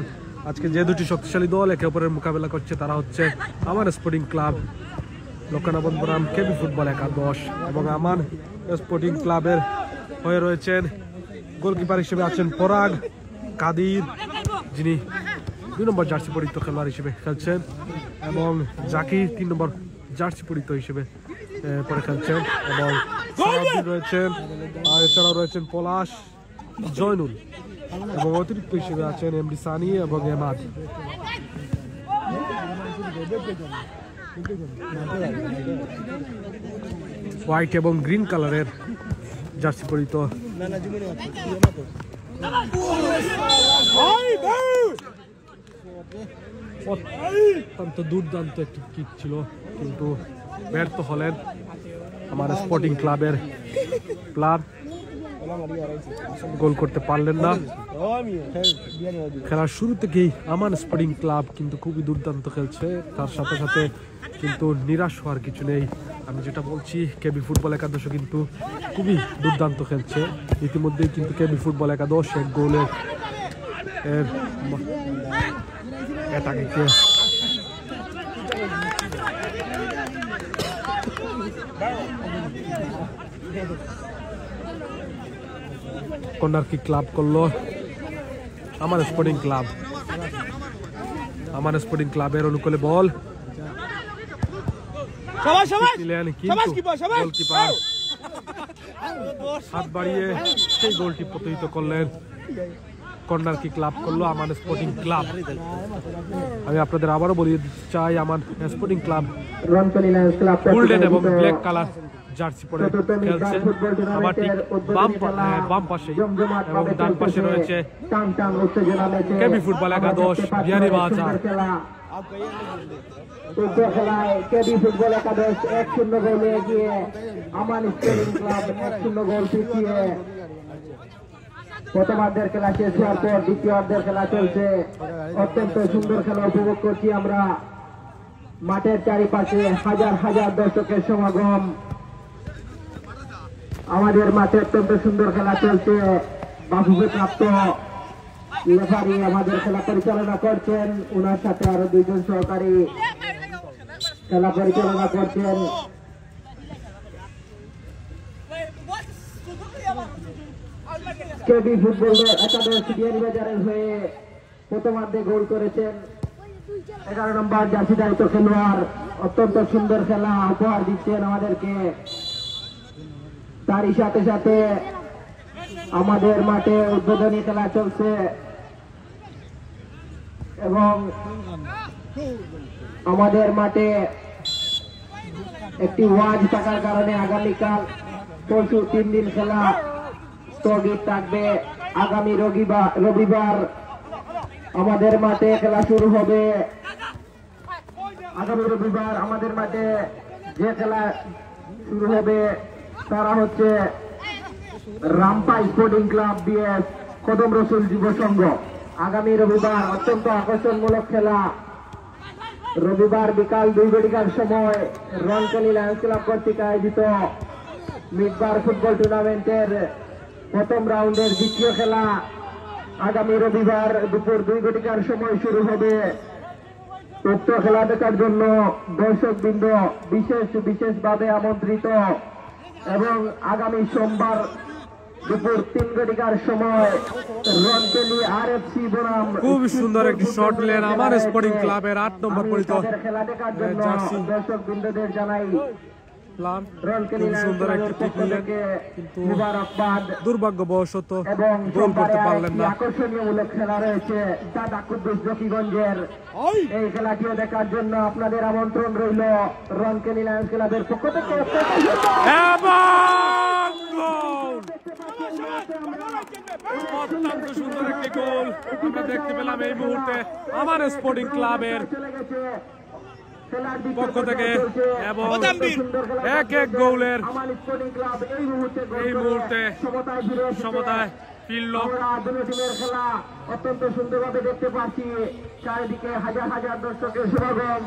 আজকে যে দুটি শক্তিশালী দল একে অপরের মোকাবেলা করছে তারা হচ্ছে আমান স্পোর্টিং ক্লাব লক্ষণা বনবরাম, কেবি ফুটবল একাদশ। এবং আমান স্পোর্টিং ক্লাবের হয়ে রয়েছেন গোলকিপার হিসেবে আছেন পরাগ কাদির, যিনি 2 নম্বর জার্সি পরিহিত খেলোয়াড় হিসেবে খেলছেন, এবং জাকির 3 নম্বর জার্সি পরিহিত হিসেবে পরে খেলছেন। এবং রয়েছেন, আর এছাড়াও রয়েছেন পলাশ, জয়নুল, এবং অতিরিক্ত হিসেবে আছেন এমডি সানি এবং এমাদ। হোয়াইট এবং গ্রিন কালারের জার্সি পরিহিত অত্যন্ত দুর্দান্ত একটি কিক ছিল, কিন্তু ব্যর্থ হলেন আমার স্পোর্টিং ক্লাবের প্লেয়ার, গোল করতে পারলেন না। খেলার শুরু থেকেই আমান স্পোর্টিং ক্লাব কিন্তু খুবই দুর্দান্ত খেলছে, তার সাথে সাথে কিন্তু নিরাশ হওয়ার কিছু নেই। আমি যেটা বলছি, কেবি ফুটবল একাদশ কিন্তু খুবই দুর্দান্ত খেলছে। ইতিমধ্যেই কিন্তু কেবি ফুটবল একাদশ এক গোলের কর্নার কিক ক্লাব করলো আমার স্পোর্টিং ক্লাব। আমার স্পোর্টিং ক্লাবের অনুকূলে বল গোলকিপার হাত বাড়িয়ে সেই গোলটি প্রতিহিত করলেন। কর্নার কিক ক্লাব করলো আমার স্পোর্টিং ক্লাব। আমি আপনাদের আবারও বলিয়ে দিতে চাই, আমার স্পোর্টিং ক্লাব গোল্ডেন এবং ব্ল্যাক কালার জার্সি পরে খেলছে। আমার ঠিক বাম পাশে এবং ডান পাশে রয়েছে কেবি ফুটবল একাদশ বিয়ানীবাজার। কেবি ফুটবল একাদশ 1-0 গোলে এগিয়ে, আমান স্পোর্টিং ক্লাব 1-0 গোল পিছিয়ে। প্রথমার্ধের খেলা শেষ হওয়ার পর দ্বিতীয়ার্ধের খেলা চলছে। অত্যন্ত সুন্দর খেলা উপভোগ করছি আমরা। মাঠের চারিপাশে হাজার হাজার দর্শকের সমাগম। আমাদের মাঠে অত্যন্ত সুন্দর খেলা চলছে। বাফুফে প্রাপ্ত রেফারি আমাদের খেলা পরিচালনা করছেন, ওনার সাথে আরো 2 জন সহকারী খেলা পরিচালনা করছেন। কেবি ফুটবল একাদশ বিয়ানীবাজারের হয়ে প্রথমার্ধে গোল করেছেন 11 নম্বর জার্সিধারিত খেলোয়াড়। অত্যন্ত সুন্দর খেলা উপহার দিচ্ছেন আমাদেরকে। তারই সাথে সাথে আমাদের মাঠে উদ্বোধনী খেলা চলছে, এবং আমাদের মাঠে একটি ওয়াজ থাকার কারণে আগামীকাল পরশু 3 দিন খেলা স্থগিত থাকবে। আগামী রবিবার আমাদের মাঠে খেলা শুরু হবে। আগামী রবিবার আমাদের মাঠে যে খেলা শুরু হবে তারা হচ্ছে রামপা স্পোর্টিং ক্লাব বিএস কদম রসুল যুব সংঘ। আগামী রবিবার অত্যন্ত আকর্ষণমূলক খেলা। রবিবার বিকাল 2 ঘটিকার সময় রনকেলি লায়ন্স ক্লাব কর্তৃক আয়োজিত মিডবার ফুটবল টুর্নামেন্টের প্রথম রাউন্ডের দ্বিতীয় খেলা আগামী রবিবার দুপুর 2:00 সময় শুরু হবে। উক্ত খেলা দেখার জন্য দর্শকবৃন্দ বিশেষভাবে আমন্ত্রিত এবং আগামী সোমবার দুপুর 3:00 সময় রনকেলি আরএফসি বনাম খুব সুন্দর একটি শট নিলেন আমার স্পোর্টিং ক্লাবের 8 নম্বর পরিচিত খেলা দেখার জন্য দর্শকবৃন্দদের জানাই খুব সুন্দর একটি কিক নিলেন, কিন্তু দুর্ভাগ্যবশত গোল করতে পারলেন না। আকর্ষণীয়মূলক খেলা রয়েছে দাদা কুদ্দুস জকিগঞ্জের। এই খেলাটিও দেখার জন্য আপনাদের আমন্ত্রণ রইল রনকেলি লায়ন্স ক্লাবের পক্ষ থেকে। অত্যন্ত সুন্দর একটি গোল আমরা দেখতে পেলাম এই মুহূর্তে আমার স্পোর্টিং ক্লাবের পক্ষ থেকে এবং 1-1 গোলের এই মুহূর্তে সমতায় ফিরল। খেলা অত্যন্ত সুন্দরভাবে দেখতে পাচ্ছি, চারিদিকে হাজার হাজার দর্শকের সমাগম।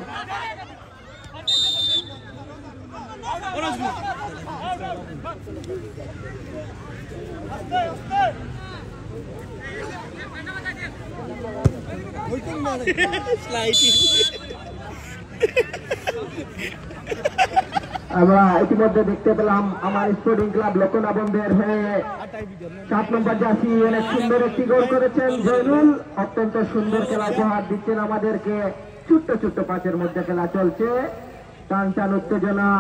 আমরা ইতিমধ্যে দেখতে পেলাম আমার স্পোর্টিং ক্লাব লোকনাবন্ধের হয়ে 7 নম্বর জার্সি অনেক সুন্দর একটি গোল করেছেন জয়নুল। অত্যন্ত সুন্দর খেলা উপহার দিচ্ছেন আমাদেরকে। ছোট্ট ছোট্ট পাঁচের মধ্যে খেলা চলছে, টান টান উত্তেজনা,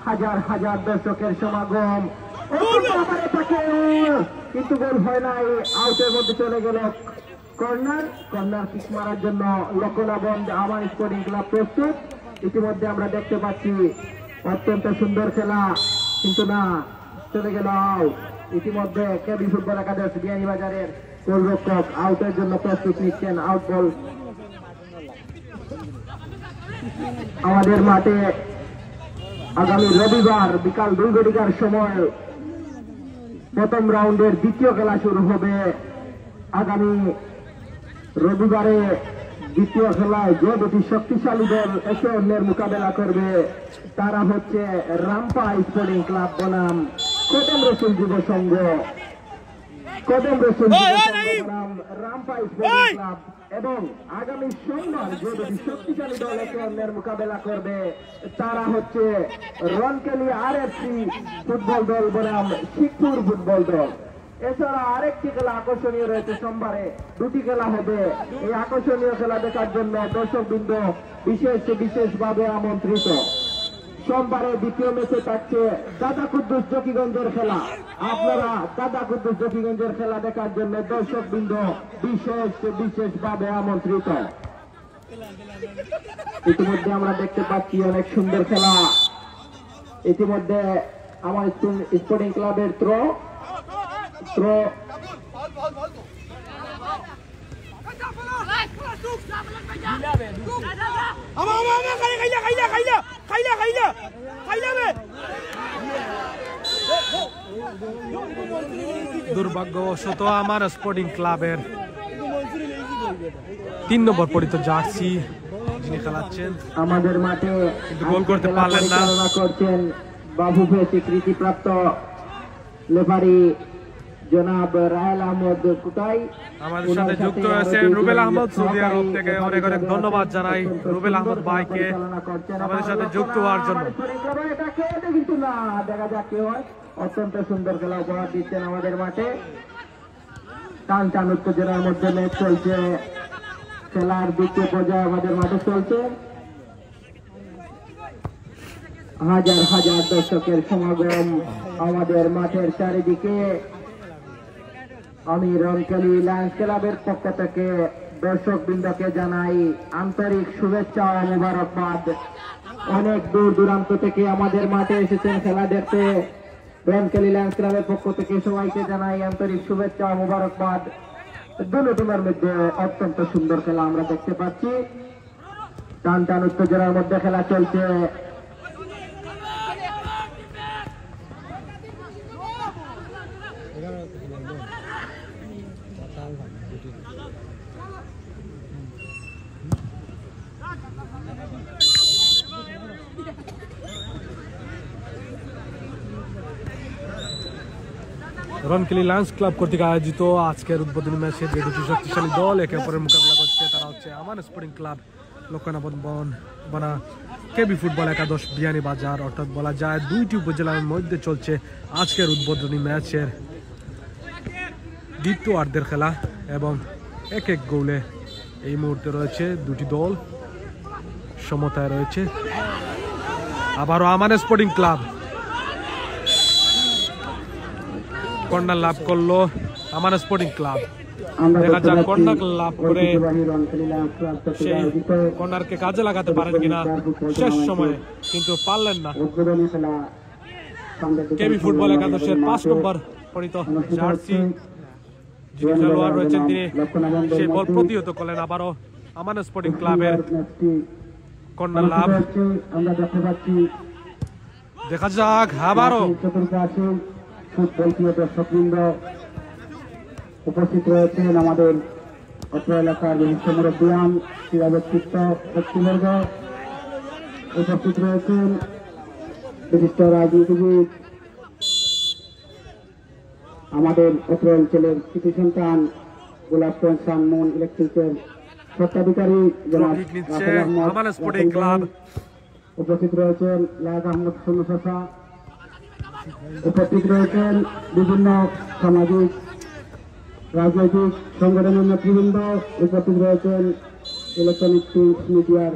হাজার হাজার দর্শকের সমাগম। কিন্তু গোল হয় নাই, আউটের মধ্যে চলে গেল। কর্নার কিক মারার জন্য লোকনাবন্ধ আমার স্পোর্টিং ক্লাব প্রস্তুত। ইতিমধ্যে আমরা দেখতে পাচ্ছি অত্যন্ত সুন্দর খেলা, কিন্তু না, চলে গেল আউট। ইতিমধ্যে কেবি ফুটবল একাদশ বিয়ানীবাজারের গোলরক্ষক আউটের জন্য প্রস্তুত নিচ্ছেন। আউট বল আমাদের মাঠে আগামী রবিবার বিকাল 2:00 সময় প্রথম রাউন্ডের দ্বিতীয় খেলা শুরু হবে। আগামী রবিবারে দ্বিতীয় খেলায় যে দুটি শক্তিশালী দল একে অন্যের মোকাবেলা করবে তারা হচ্ছে রামপা স্পোর্টিং ক্লাব বনাম কদম রসুল যুব সংঘ। বনাম রামপা স্পোর্টিং ক্লাব। এবং আগামী সোমবার যে দুটি শক্তিশালী দল একে অন্যের মোকাবেলা করবে তারা হচ্ছে রনকেলি আরএফসি ফুটবল দল বনাম শিবপুর ফুটবল দল। এছাড়া আরেকটি খেলা আকর্ষণীয় রয়েছে, সোমবারে দুটি খেলা হবে। এই আকর্ষণীয় খেলা দেখার জন্য দর্শকবৃন্দ বিশেষভাবে আমন্ত্রিত। সোমবারে দ্বিতীয় ম্যাচে থাকছে দাদা কুদ্দুস জকিগঞ্জের খেলা। আপনারা দাদা কুদ্দুস জকিগঞ্জের খেলা দেখার জন্য দর্শকবৃন্দ বিশেষভাবে আমন্ত্রিত। ইতিমধ্যে আমরা দেখতে পাচ্ছি অনেক সুন্দর খেলা। ইতিমধ্যে আমার স্পোর্টিং ক্লাবের থ্রো দুর্ভাগ্যবশত আমার স্পোর্টিং ক্লাবের 3 নম্বর পরিচিত জার্সি যিনি খেলাচ্ছেন আমাদের মাঠে কিন্তু গোল করতে পারলেন না। করছেন বাবুফে স্বীকৃতিপ্রাপ্ত লেফারি জনাব রাহেল আহমদ কুটাই। আমাদের সাথে যুক্ত হয়েছেন রুবেল আহমদ সৌদি আরব থেকে। অনেক অনেক ধন্যবাদ জানাই রুবেল আহমদ ভাইকে আমাদের সাথে যুক্ত হওয়ার জন্য। কিন্তু না, দেখা যাক কি হয়। অত্যন্ত সুন্দর খেলা উপহার দিচ্ছেন আমাদের মাঠে। টান টান উত্তেজনার মধ্যে ম্যাচ চলছে। খেলার দ্বিতীয় পর্যায়ে আমাদের মাঠে চলছে। হাজার হাজার দর্শকের সমাগম আমাদের মাঠের চারিদিকে। আমি রনকেলি লায়ন্স ক্লাবের পক্ষ থেকে দর্শকবৃন্দকে জানাই আন্তরিক শুভেচ্ছা ও মোবারকবাদ। অনেক দূর দূরান্ত থেকে আমাদের মাঠে এসেছেন খেলা দেখতে। রনকেলি লায়ন্স ক্লাবের পক্ষ থেকে সবাইকে জানাই আন্তরিক শুভেচ্ছা ও মোবারকবাদ। দুটো টিমের মধ্যে অত্যন্ত সুন্দর খেলা আমরা দেখতে পাচ্ছি। টান টান উত্তেজনার মধ্যে খেলা চলছে। রনকেলি লায়ন্স ক্লাব কর্তৃক আয়োজিত আজকের উদ্বোধনী ম্যাচে যে দুটি শক্তিশালী দল একে অপরের মোকাবিলা করছে তারা হচ্ছে আমান স্পোর্টিং ক্লাব লক্ষ্মণাবন বনা কেবি ফুটবল একাদশ বিয়ানীবাজার। অর্থাৎ বলা যায় দুইটি উপজেলার মধ্যে চলছে আজকের উদ্বোধনী ম্যাচের দ্বিতীয়ার্ধের খেলা এবং এক এক গোলে এই মুহূর্তে রয়েছে দুটি দল সমতায় রয়েছে। আবারও আমান স্পোর্টিং ক্লাব কর্নার লাভ করলো আমান স্পোর্টিং ক্লাব। দেখা যাক কর্নার লাভ করে সেই কর্নারকে কাজে লাগাতে পারেন কিনা শেষ সময়ে, কিন্তু পারলেন না। কেবি ফুটবল একাদশের 5 নম্বর পরিত জার্সি যিনি খেলোয়াড় রয়েছেন তিনি সেই বল প্রতিহত করলেন। আবারও আমান স্পোর্টিং ক্লাবের কর্নার লাভ। দেখা যাক আবারও উপস্থিত রয়েছেন আমাদের অত্র এলাকার বিশিষ্ট মুরব্বিয়ান ক্রীড়া ব্যক্তিত্ব ব্যক্তিবর্গ, উপস্থিত রয়েছেন বিশিষ্ট রাজনীতিবিদ, আমাদের অত্র অঞ্চলের কৃতি সন্তান গোলাপগঞ্জ সানমুন ইলেকট্রিকের স্বত্বাধিকারী জনাব আমান স্পোর্টিং ক্লাব। উপস্থিত রয়েছেন লায়ক আহমদ সুন্নু চাচা, উপস্থিত রয়েছেন বিভিন্ন সামাজিক রাজনৈতিক সংগঠনের নেতৃবৃন্দ, উপস্থিত রয়েছেন ইলেকট্রনিক মিডিয়ার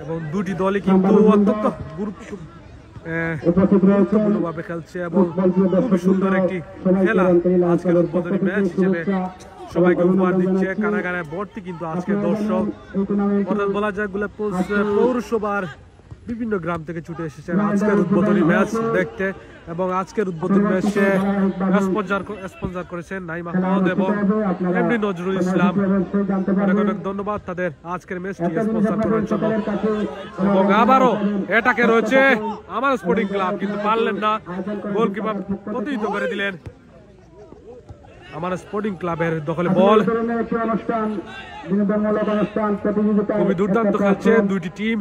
এবং দুটি দলই কিন্তু অত্যন্ত গুরুত্বপূর্ণভাবে খেলছে এবং খুব সুন্দর একটি খেলা আজকের উদ্বোধনী ম্যাচ হিসেবে সবাইকে উপহার দিচ্ছে। কারাগারে ভর্তি কিন্তু আজকের দর্শক। অর্থাৎ বলা যায় গোলাপগঞ্জ পৌরসভার বিভিন্ন গ্রাম থেকে ছুটে এসেছেন আজকের উদ্বোধনী ম্যাচ দেখতে এবং আজকের উদ্বোধনী ম্যাচে স্পন্সর করেছেন নাইম আহমদ এবং এমডি নজরুল ইসলাম। অনেক অনেক ধন্যবাদ তাদের আজকের ম্যাচটি স্পন্সর করার জন্য। এবং আবারও এটাকে রয়েছে আমার স্পোর্টিং ক্লাব, কিন্তু পারলেন না, গোলকিপার প্রতিহত করে দিলেন। আমার স্পোর্টিং ক্লাবের দখলে বল। খুবই দুর্দান্ত খেলছে দুইটি টিম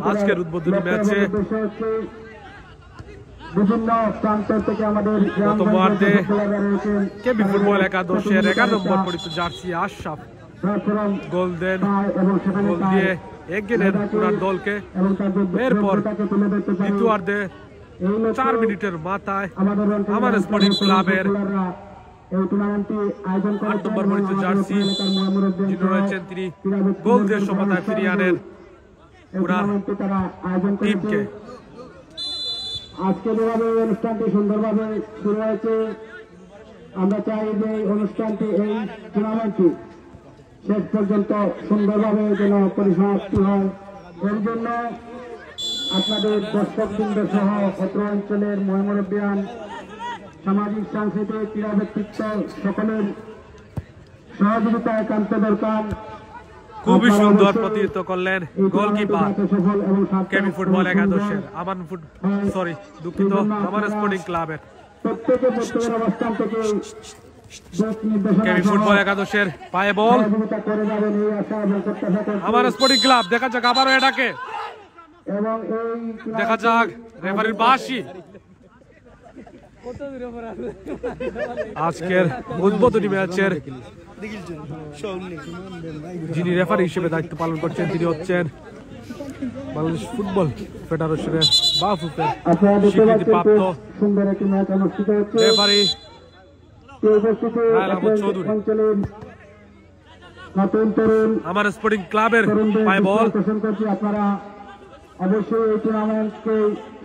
আজকের উদ্বোধনী ম্যাচে। প্রথমার্ধে কেবি ফুটবল একাদশের 11 নম্বর পরিচিত জার্সি আশরাফ গোল দেন, গোল দিয়ে এগিয়ে নেন ওনার দলকে। এরপর দ্বিতীয়ার্ধে 4 মিনিটের মাথায় আমার স্পোর্টিং ক্লাবের 8 নম্বর পরিচিত জার্সি যিনি রয়েছেন তিনি গোল দিয়ে সমতায় ফিরিয়ে আনেন ওনার টিমকে। আজকে যেভাবে অনুষ্ঠানটি সুন্দরভাবে শুরু হয়েছে, আমরা চাই যে অনুষ্ঠানটি এই টুর্নামেন্টটি শেষ পর্যন্ত সুন্দরভাবে যেন পরিসমাপ্তি হয়। এর জন্য আপনাদের দর্শকবৃন্দ সহ অত্র অঞ্চলের মুরব্বিয়ান, সামাজিক সাংস্কৃতিক ক্রীড়া ব্যক্তিত্ব সকলের সহযোগিতা একান্ত দরকার। খুবই সুন্দর প্রতিহত করলেন গোলকিপার কেবি ফুটবল একাদশের আমার স্পোর্টিং ক্লাবের। কেবি ফুটবল একাদশের পায়ে বল, আমার স্পোর্টিং ক্লাব। দেখা যাক আবারও এটাকে, দেখা যাক রেফারির বাঁশি। আজকের উদ্বোধনী ম্যাচের যিনি রেফারি হিসেবে দায়িত্ব পালন করছেন তিনি হচ্ছেন বাংলাদেশ ফুটবল ফেডারেশনের বাফুফের স্বীকৃতিপ্রাপ্ত রেফারি চৌধুরী। আমার স্পোর্টিং ক্লাবের পায়ে বল। আপনারা অবশ্যই এই টুর্নামেন্টকে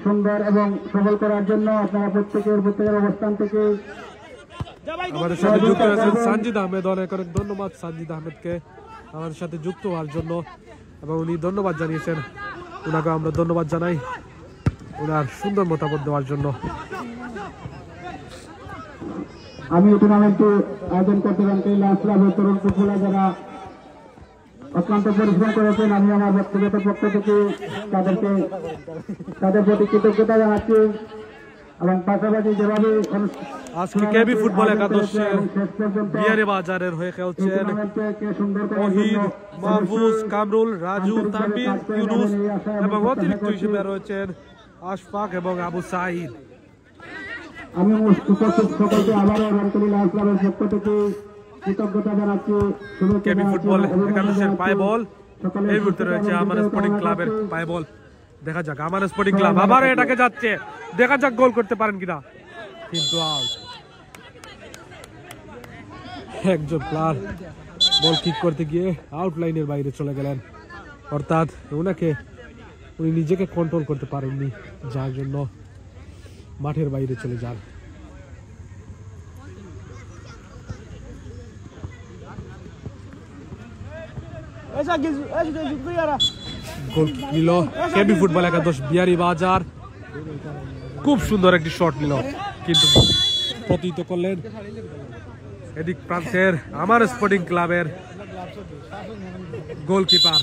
সুন্দর এবং সফল করার জন্য আপনারা প্রত্যেকের অবস্থান থেকে আমাদের সাথে যুক্ত হয়েছেন সানজিদ আহমেদ। অনেক অনেক ধন্যবাদ সানজিদ আহমেদকে আমাদের সাথে যুক্ত হওয়ার জন্য এবং উনি ধন্যবাদ জানিয়েছেন। ওনাকে আমরা ধন্যবাদ জানাই ওনার সুন্দর মতামত দেওয়ার জন্য। আমি এই টুর্নামেন্টটি আয়োজন করতে লায়ন্স ক্লাবের তরুণ ফুটবলার যারা অত্যন্ত পরিশ্রম করেছেন, আমি আমার ব্যক্তিগত পক্ষ থেকে তাদের প্রতি কৃতজ্ঞতা জানাচ্ছি। এবং পাশাপাশি যেভাবে আজকে কেবি ফুটবল একাদশের বিয়ানীবাজারের হয়ে খেলছেন ওহিদ, মাহফুজ, কামরুল, রাজু, তানভীর, ইউনুস এবং অতিরিক্ত হিসেবে রয়েছেন আশফাক এবং আবু সাঈদ। আমি উপস্থিত সকলকে আবারও রনকেলি লায়ন্স ক্লাবের পক্ষ থেকে কৃতজ্ঞতা জানাচ্ছি, শুভেচ্ছা কেবি ফুটবল জানাচ্ছি, একাদশের পায়ে বল সকলের এই মুহূর্তে রয়েছে আমার স্পোর্টিং ক্লাবের পায়ে বল। দেখা যাক আমার স্পোর্টিং ক্লাব আবার এটাকে যাচ্ছে, দেখা যাক গোল করতে পারেন কিনা, কিন্তু আউট। একজন প্লেয়ার বল কিক করতে গিয়ে আউটলাইনের বাইরে চলে গেলেন, অর্থাৎ উনি নিজেকে কন্ট্রোল করতে পারেননি, যার জন্য মাঠের বাইরে চলে যান। গোল নিল কেবি ফুটবল একাদশ বিহারি বাজার, খুব সুন্দর একটি শট নিল, কিন্তু প্রতিহত করলেন এদিক প্রান্তের আমার স্পোর্টিং ক্লাবের গোলকিপার।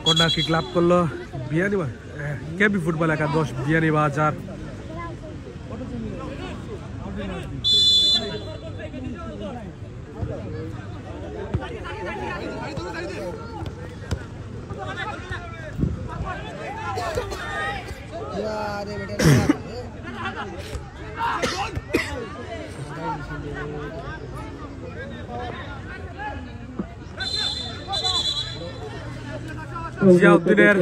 কর্নার কিক লাভ করলো কেবি ফুটবল একাদশ বিহারি বাজার। জিয়াউদ্দিনের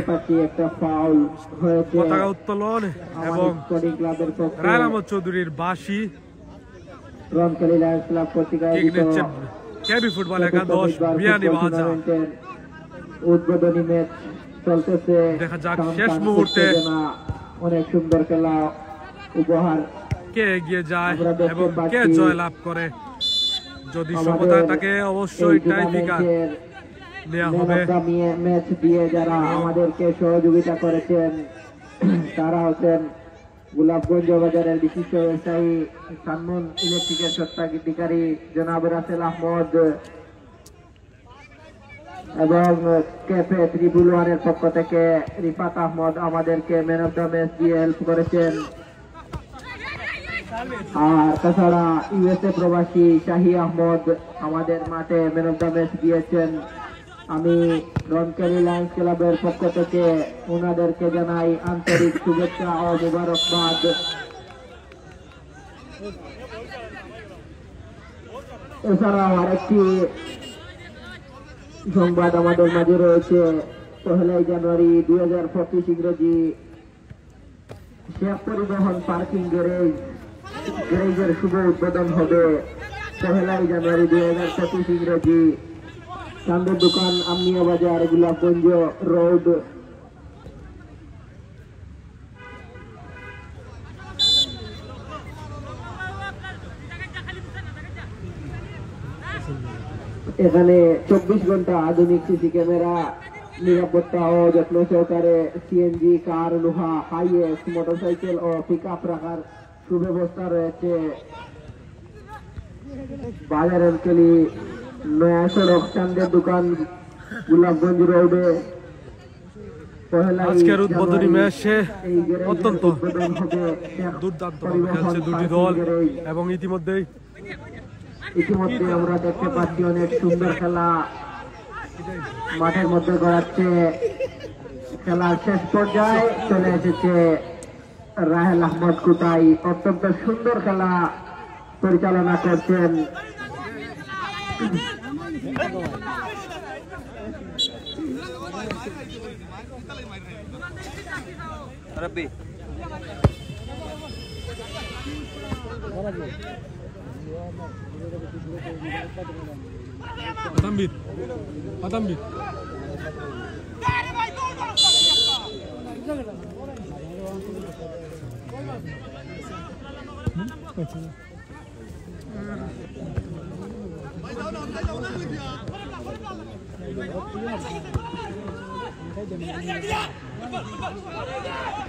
পতাকা উত্তোলন এবং রায় আহমদ চৌধুরীর বাঁশি কেবি ফুটবল একাদশ বিহারি বাজার। উদ্বোধনী ম্যাচ চলতেছে, দেখা যাক শেষ মুহূর্তে অনেক সুন্দর খেলা উপহার কে এগিয়ে যায় এবং কে জয় লাভ করে। যদি সমতায় তাকে অবশ্যই টাইব্রেকার নেওয়া হবে। ম্যাচ দিয়ে যারা আমাদেরকে সহযোগিতা করেছেন তারা হচ্ছেন গোলাপগঞ্জ বাজারের বিশিষ্ট ব্যবসায়ী সানমুন ইলেকট্রিকের স্বত্বাধিকারী জনাব রাসেল আহমদ এবং ক্যাফে ত্রিপুল ওয়ানের পক্ষ থেকে রিফাত আহমদ আমাদেরকে ম্যান অফ দ্য ম্যাচ দিয়ে হেল্প করেছেন। আর তাছাড়া ইউএসএ প্রবাসী শাহী আহমদ আমাদের মাঠে ম্যান অফ দ্য ম্যাচ দিয়েছেন। আমি রনকেলি লায়ন্স ক্লাবের পক্ষ থেকে ওনাদেরকে জানাই আন্তরিক শুভেচ্ছা ও মুবারকবাদ। এছাড়াও আরেকটি সংবাদ আমাদের মাঝে রয়েছে। 1 জানুয়ারি 2025 ইংরেজি শেখ পরিবহন পার্কিং গ্যারেজের শুভ উদ্বোধন হবে। 1 জানুয়ারি 2025 ইংরেজি চান্দের দোকান আমনিয়া বাজার গোলাপগঞ্জ রোড। এখানে 24 ঘন্টা আধুনিক সিসি ক্যামেরা, নিরাপত্তা ও যত্ন সহকারে সিএনজি, কার, লোহা, হাইএস, মোটরসাইকেল ও পিকআপ রাখার সুব্যবস্থা রয়েছে। বাজারের কেলি নয়া সড়ক চান্দের দোকান গোলাপগঞ্জ রোডে আজকের উদ্বোধনী ম্যাচে অত্যন্ত দুর্দান্ত খেলছে দুটি দল এবং ইতিমধ্যে আমরা দেখতে পাচ্ছি অনেক সুন্দর খেলা মাঠের মধ্যে গড়াচ্ছে। খেলার শেষ পর্যায়ে চলে এসেছে রাহেল আহমদ কুতাই, অত্যন্ত সুন্দর খেলা পরিচালনা করছেন। Adambit.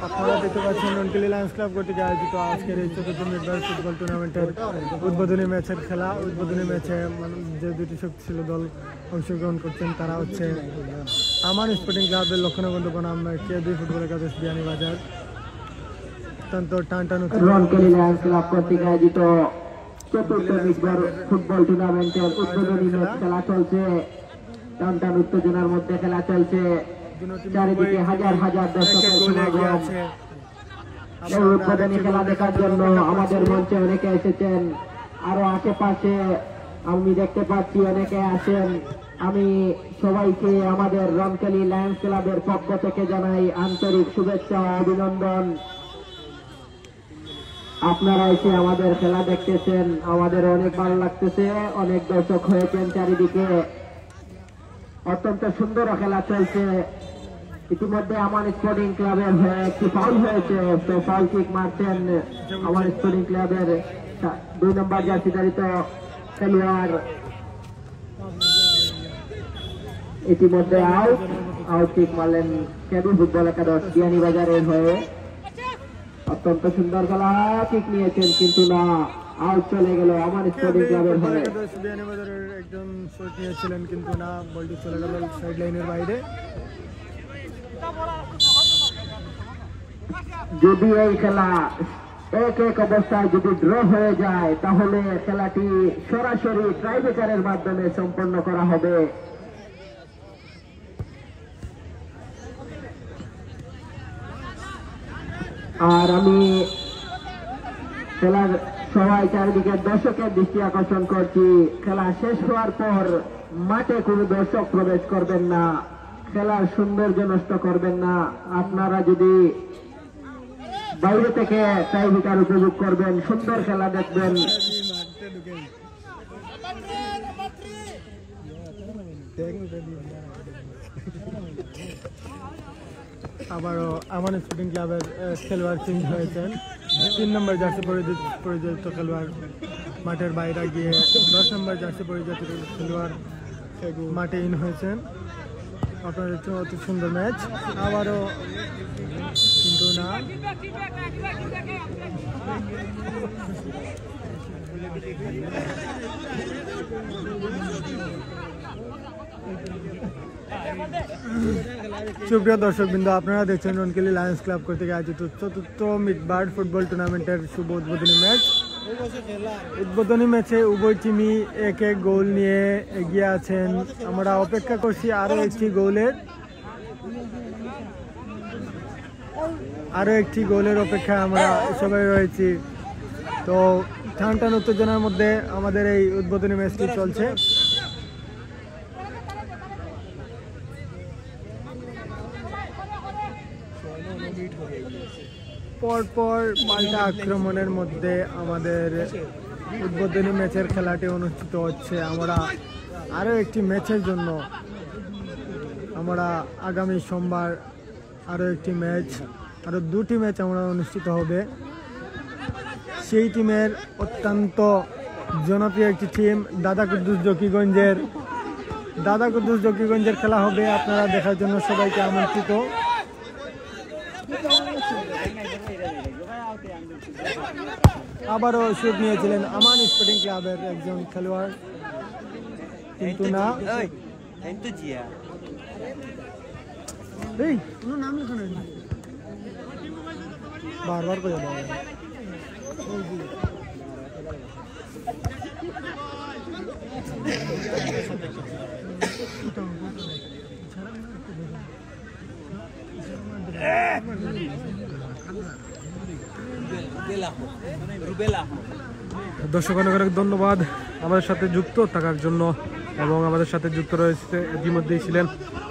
আপনারা দেখতে পাচ্ছেন রনকেলি লায়ন্স ক্লাব কর্তৃক আয়োজিত আজকের এই ৪র্থ মিডবার ফুটবল টুর্নামেন্টের উদ্বোধনী ম্যাচের খেলা। উদ্বোধনী ম্যাচে যে দুটি শক্তিশালী দল অংশগ্রহণ করছেন তারা হচ্ছে আমান স্পোর্টিং ক্লাবের লক্ষণবন্ধু বনাম কেবি ফুটবল একাদশ বিয়ানীবাজার অত্যন্ত টানটান রনকেলি লায়ন্স ক্লাব কর্তৃক আয়োজিত চতুর্থ মিডবার ফুটবল টুর্নামেন্টের উদ্বোধনী ম্যাচ খেলা চলছে। টানটান উত্তেজনার মধ্যে খেলা চলছে, চারিদিকে হাজার হাজার দর্শকের সমাগম। এই উদ্বোধনী খেলা দেখার জন্য আমাদের মঞ্চে অনেকে এসেছেন, আরো আশেপাশে আমি দেখতে পাচ্ছি অনেকে আছেন। আমি সবাইকে আমাদের রনকেলি লায়ন্স ক্লাবের পক্ষ থেকে জানাই আন্তরিক শুভেচ্ছা ও অভিনন্দন। আপনারা এসে আমাদের খেলা দেখতেছেন, আমাদের অনেক ভালো লাগতেছে। অনেক দর্শক হয়েছেন চারিদিকে, অত্যন্ত সুন্দর খেলা চলছে। ইতিমধ্যে আমান স্পোর্টিং ক্লাবের হয়ে একটি ফাউল হয়েছে, তো ফাউল কিক মারছেন আমান স্পোর্টিং ক্লাবের 2 নম্বর জার্সিধারিত খেলোয়াড়। ইতিমধ্যে আউট কিক মারলেন কেবি ফুটবল একাদশ বিয়ানীবাজারের হয়ে। অত্যন্ত সুন্দর খেলা, কিক নিয়েছেন কিন্তু না, আউট চলে গেল আমান স্পোর্টিং ক্লাবের হয়ে। বিয়ানীবাজারের একজন শট নিয়েছিলেন কিন্তু না, বলটি চলে গেল সাইড লাইনের বাইরে। যদি এই খেলা 1-1 অবস্থায় যদি ড্র হয়ে যায়, তাহলে খেলাটি সরাসরি ট্রাইব্রেকারের মাধ্যমে সম্পন্ন করা হবে। আর আমি খেলার সবাই চারিদিকে দর্শকের দৃষ্টি আকর্ষণ করছি, খেলা শেষ হওয়ার পর মাঠে কোনো দর্শক প্রবেশ করবেন না, খেলার সৌন্দর্য নষ্ট করবেন না। আপনারা যদি বাইরে থেকে ট্রাইব্রেকার উপভোগ করবেন, সুন্দর খেলা দেখবেন। আবারও আমান স্পোর্টিং ক্লাবের খেলোয়াড় চেঞ্জ হয়েছেন। 3 নম্বর জার্সি পরিচালিত খেলোয়াড় মাঠের বাইরে গিয়ে 10 নম্বর জার্সি পরিচালিত খেলোয়াড় মাঠে ইন হয়েছেন। আপনার দেখছেন অতি সুন্দর ম্যাচ, আবারও কিন্তু না। সুপ্রিয় দর্শকবৃন্দ, আপনারা দেখছেন রনকেলি লায়ন্স ক্লাব কর্তৃক আয়োজিত চতুর্থ মিডবার ফুটবল টুর্নামেন্টের শুভ উদ্বোধনী ম্যাচ। উদ্বোধনী ম্যাচে উভয় টিমই 1-1 গোল নিয়ে এগিয়ে আছেন। আমরা অপেক্ষা করছি আরো একটি গোলের অপেক্ষায় আমরা সবাই রয়েছি। তো টান উত্তেজনার মধ্যে আমাদের এই উদ্বোধনী ম্যাচটি চলছে। পরপর পাল্টা আক্রমণের মধ্যে আমাদের উদ্বোধনী ম্যাচের খেলাটি অনুষ্ঠিত হচ্ছে। আমরা আরও একটি ম্যাচের জন্য আমরা আগামী সোমবার আরও একটি ম্যাচ, আরও 2টি ম্যাচ আমরা অনুষ্ঠিত হবে। সেই টিমের অত্যন্ত জনপ্রিয় একটি টিম দাদা কুদ্দুস জকিগঞ্জের খেলা হবে। আপনারা দেখার জন্য সবাইকে আমন্ত্রিত। আবারও শুট নিয়েছিলেন আমান স্পোর্টিং ক্লাবের একজন খেলোয়াড় কিন্তু না। বারবার করে দর্শক অনেক অনেক ধন্যবাদ আমাদের সাথে যুক্ত থাকার জন্য, এবং আমাদের সাথে যুক্ত রয়েছে ইতিমধ্যেই ছিলেন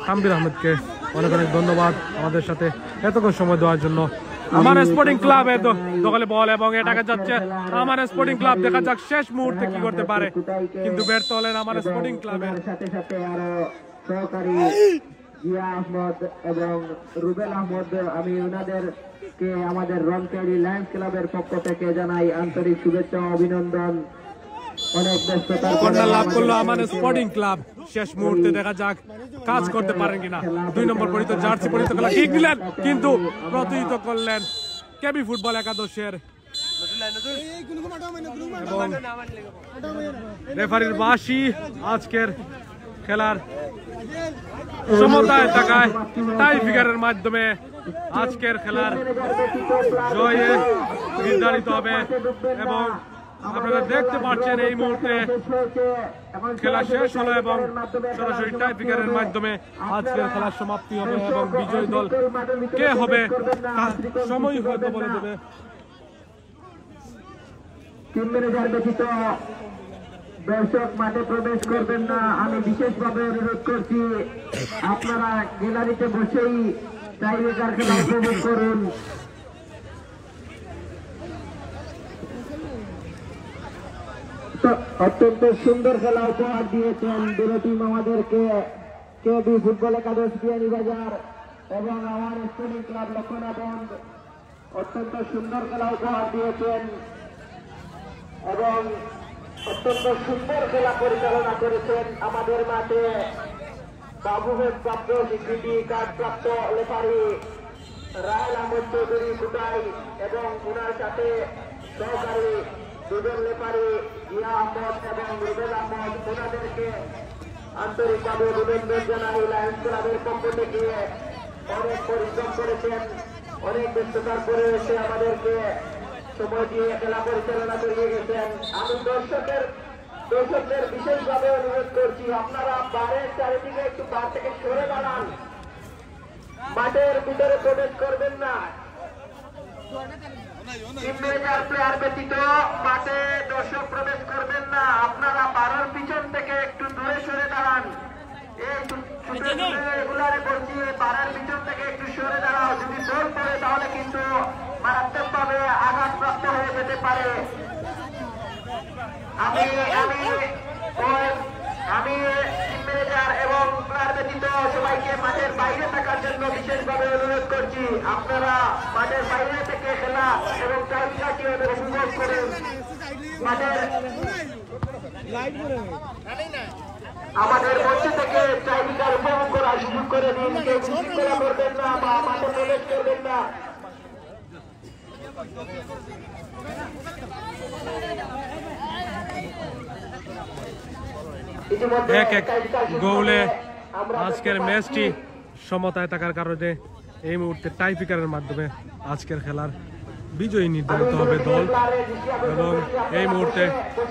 তানভীর আহমেদকে অনেক অনেক ধন্যবাদ আমাদের সাথে এতক্ষণ সময় দেওয়ার জন্য। আমান স্পোর্টিং ক্লাবের দখলে বল এবং এটাকে যাচ্ছে আমান স্পোর্টিং ক্লাব। দেখা যাক শেষ মুহূর্তে কি করতে পারে, কিন্তু ব্যর্থ হলেন আমান স্পোর্টিং ক্লাবের। সাথে সাথে আরো সহকারী জিয়া আহমদ এবং রুবেল আহমদ, আমি ওনাদেরকে আমাদের রনকেলি লায়ন্স ক্লাবের পক্ষ থেকে জানাই আন্তরিক শুভেচ্ছা ও অভিনন্দন। অনেক ব্যস্ততার কর্নার লাভ করলো আমান স্পোর্টিং ক্লাব। শেষ মুহূর্তে দেখা যাক কাজ করতে পারেন কিনা। 2 নম্বর পরিচিত জার্সি পরিচিত খেলা ঠিক দিলেন, কিন্তু প্রতিহিত করলেন কেবি ফুটবল একাদশের এবং রেফারির বাঁশি আজকের খেলার সমতায় থাকায় টাই ফিগারের মাধ্যমে আজকের খেলার জয়ে নির্ধারিত হবে এবং আপনারা দেখতে পাচ্ছেন এই মুহূর্তে খেলা শেষ হলো এবং সরাসরি টাই ফিগারের মাধ্যমে আজকের খেলার সমাপ্তি হবে এবং বিজয়ী দল কে হবে সময় হয়তো বলে দেবে। টিম ম্যানেজার ব্যতীত দর্শক মাঠে প্রবেশ করবেন না, আমি বিশেষভাবে অনুরোধ করছি। আপনারা গ্যালারিতে বসেই টাইব্রেকার খেলা উপভোগ করুন। অত্যন্ত সুন্দর খেলা উপহার দিয়েছেন দুটো টিম আমাদেরকে, কেবি ফুটবল একাদশ বিয়ানীবাজার এবং আমার স্পোর্টিং ক্লাব লক্ষণাবন্ধ। অত্যন্ত সুন্দর খেলা উপহার দিয়েছেন এবং অত্যন্ত সুন্দর খেলা পরিচালনা করেছেন আমাদের মাঠে বাবুহের প্রাপ্ত স্বীকৃতি কার্ড প্রাপ্ত রেফারি রায়ল আহমদ চৌধুরী কুটাই এবং ওনার সাথে সহকারী দুজন রেফারি জিয়া আহমদ এবং রুবেল আহমদ, ওনাদেরকে আন্তরিকভাবে অভিনন্দন জানাই। লায়ন্স ক্লাবের পক্ষ থেকে অনেক পরিশ্রম করেছেন, অনেক ব্যস্ততার পরে এসে আমাদেরকে সময় দিয়ে খেলা পরিচালনা করিয়ে গেছেন। আমি দর্শকদের বিশেষভাবে অনুরোধ করছি, আপনারা বারের চারিদিকে একটু বার থেকে সরে দাঁড়ান, মাঠের ভিতরে প্রবেশ করবেন না। প্লেয়ার ব্যতীত মাঠে দর্শক প্রবেশ করবেন না, আপনারা বারের পিছন থেকে একটু দূরে সরে দাঁড়ান। রেগুলারে বলছি, বারের পিছন থেকে একটু সরে দাঁড়াও, যদি বল পড়ে তাহলে কিন্তু মারাত্মকভাবে আঘাতপ্রাপ্ত হয়ে যেতে পারে। আমি টিম ম্যানেজার এবং প্লেয়ার ব্যতীত সবাইকে মাঠের বাইরে থাকার জন্য বিশেষভাবে অনুরোধ করছি। আপনারা মাঠের বাইরে থেকে খেলা এবং খেলাটি উপভোগ করুন। আমাদের মঞ্চ থেকে চাইনিকার উপভোগ করার সুযোগ করে দিন। কেউ বিশৃঙ্খলা করবেন না বা মাঠে প্রবেশ করবেন না। এক এক গোলে আজকের ম্যাচটি সমতায় থাকার কারণে এই মুহূর্তে টাই ফিকারের মাধ্যমে আজকের খেলার বিজয়ী নির্ধারিত হবে দল এবং এই মুহূর্তে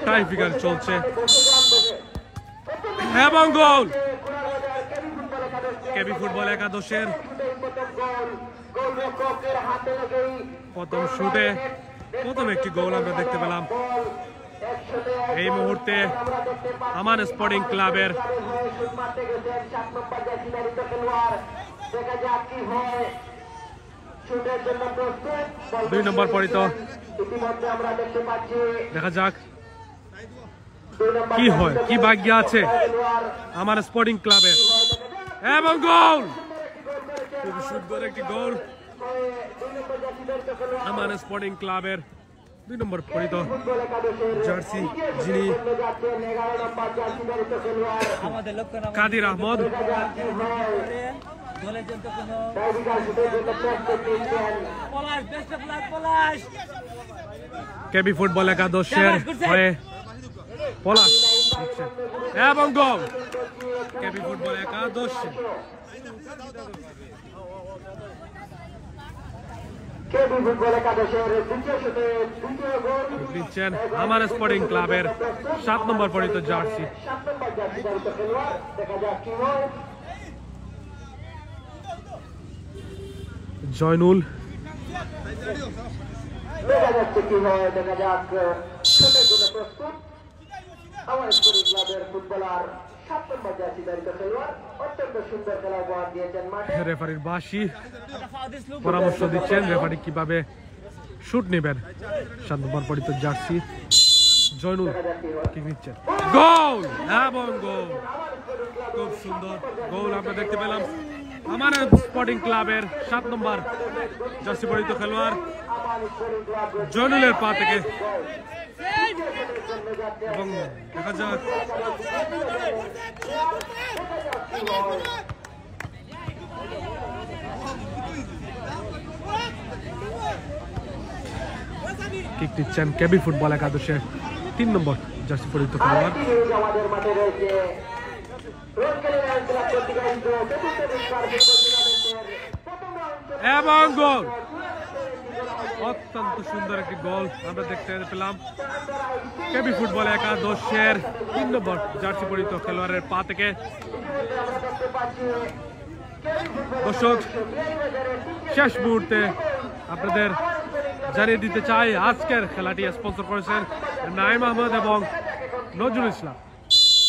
টাই ফিকার চলছে এবং গোল কেবি ফুটবল একাদশের প্রথম শুটে প্রথম একটি গোল আমরা দেখতে পেলাম। এই মুহূর্তে আমান স্পোর্টিং ক্লাবের দুই নম্বর পরিত, দেখা যাক কি হয়, কি ভাগ্য আছে আমার স্পোর্টিং ক্লাবের এবং গোল, খুব সুন্দর একটি গোল আমার স্পোর্টিং ক্লাবের দুই নম্বর পরিত জার্সি যিনি কাদির আহমদ। কেবি ফুটবল একাদশের হয়ে পলাশ এবং গোল কেবি ফুটবল একাদশ দিচ্ছেন আমার স্পোর্টিং ক্লাবের 7 নম্বর পরিত জার্সি। জয়নুল দেখা যাচ্ছে কি হয়, দেখা যাক। শটের জন্য প্রস্তুত আমার স্পোর্টিং ক্লাবের ফুটবলার 7 নম্বর জার্সি ধারিত খেলোয়াড়, অত্যন্ত সুন্দর খেলা উপহার দিয়েছেন মাঠে। রেফারির বাঁশি পরামর্শ দিচ্ছেন রেফারি কিভাবে শুট নেবেন। 7 নম্বর পরিত জার্সি জয়নুল কি নিচ্ছেন, গোল এবং গোল, খুব সুন্দর গোল আমরা দেখতে পেলাম আমার স্পোর্টিং ক্লাবের 7 নম্বর জার্সি পরিত খেলোয়াড় জয়নুলের পা থেকে এবং দেখা যাক কিক দিচ্ছেন কেবি ফুটবল একাদশের 3 নম্বর জার্সি পরিহিত খেলোয়াড়। এবং গোল, অত্যন্ত সুন্দর একটি গোল আমরা দেখতে পেলাম। কেবি ফুটবল একাদশের 3 নম্বর জার্সি পরিহিত খেলোয়াড়ের পা থেকে। দর্শক, শেষ মুহূর্তে আপনাদের জানিয়ে দিতে চাই আজকের খেলাটি স্পন্সর করেছেন নাইম আহমদ এবং নজরুল ইসলাম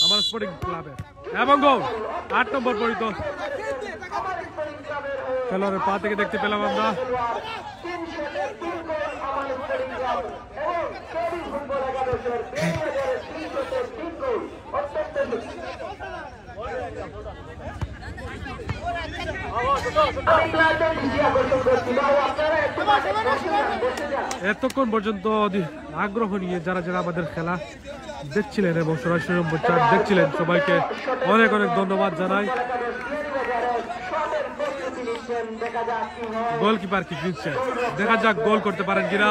আমার স্পোর্টিং ক্লাবের। এবং গোল 8 নম্বর পরিহিত খেলোয়াড়ের পা থেকে দেখতে পেলাম আমরা। এতক্ষণ পর্যন্ত আগ্রহ নিয়ে যারা যারা আমাদের খেলা দেখছিলেন এবং সরাসরি দেখছিলেন সবাইকে অনেক অনেক ধন্যবাদ জানাই। গোলকিপার কি দিচ্ছে, দেখা যাক গোল করতে পারেন কিনা।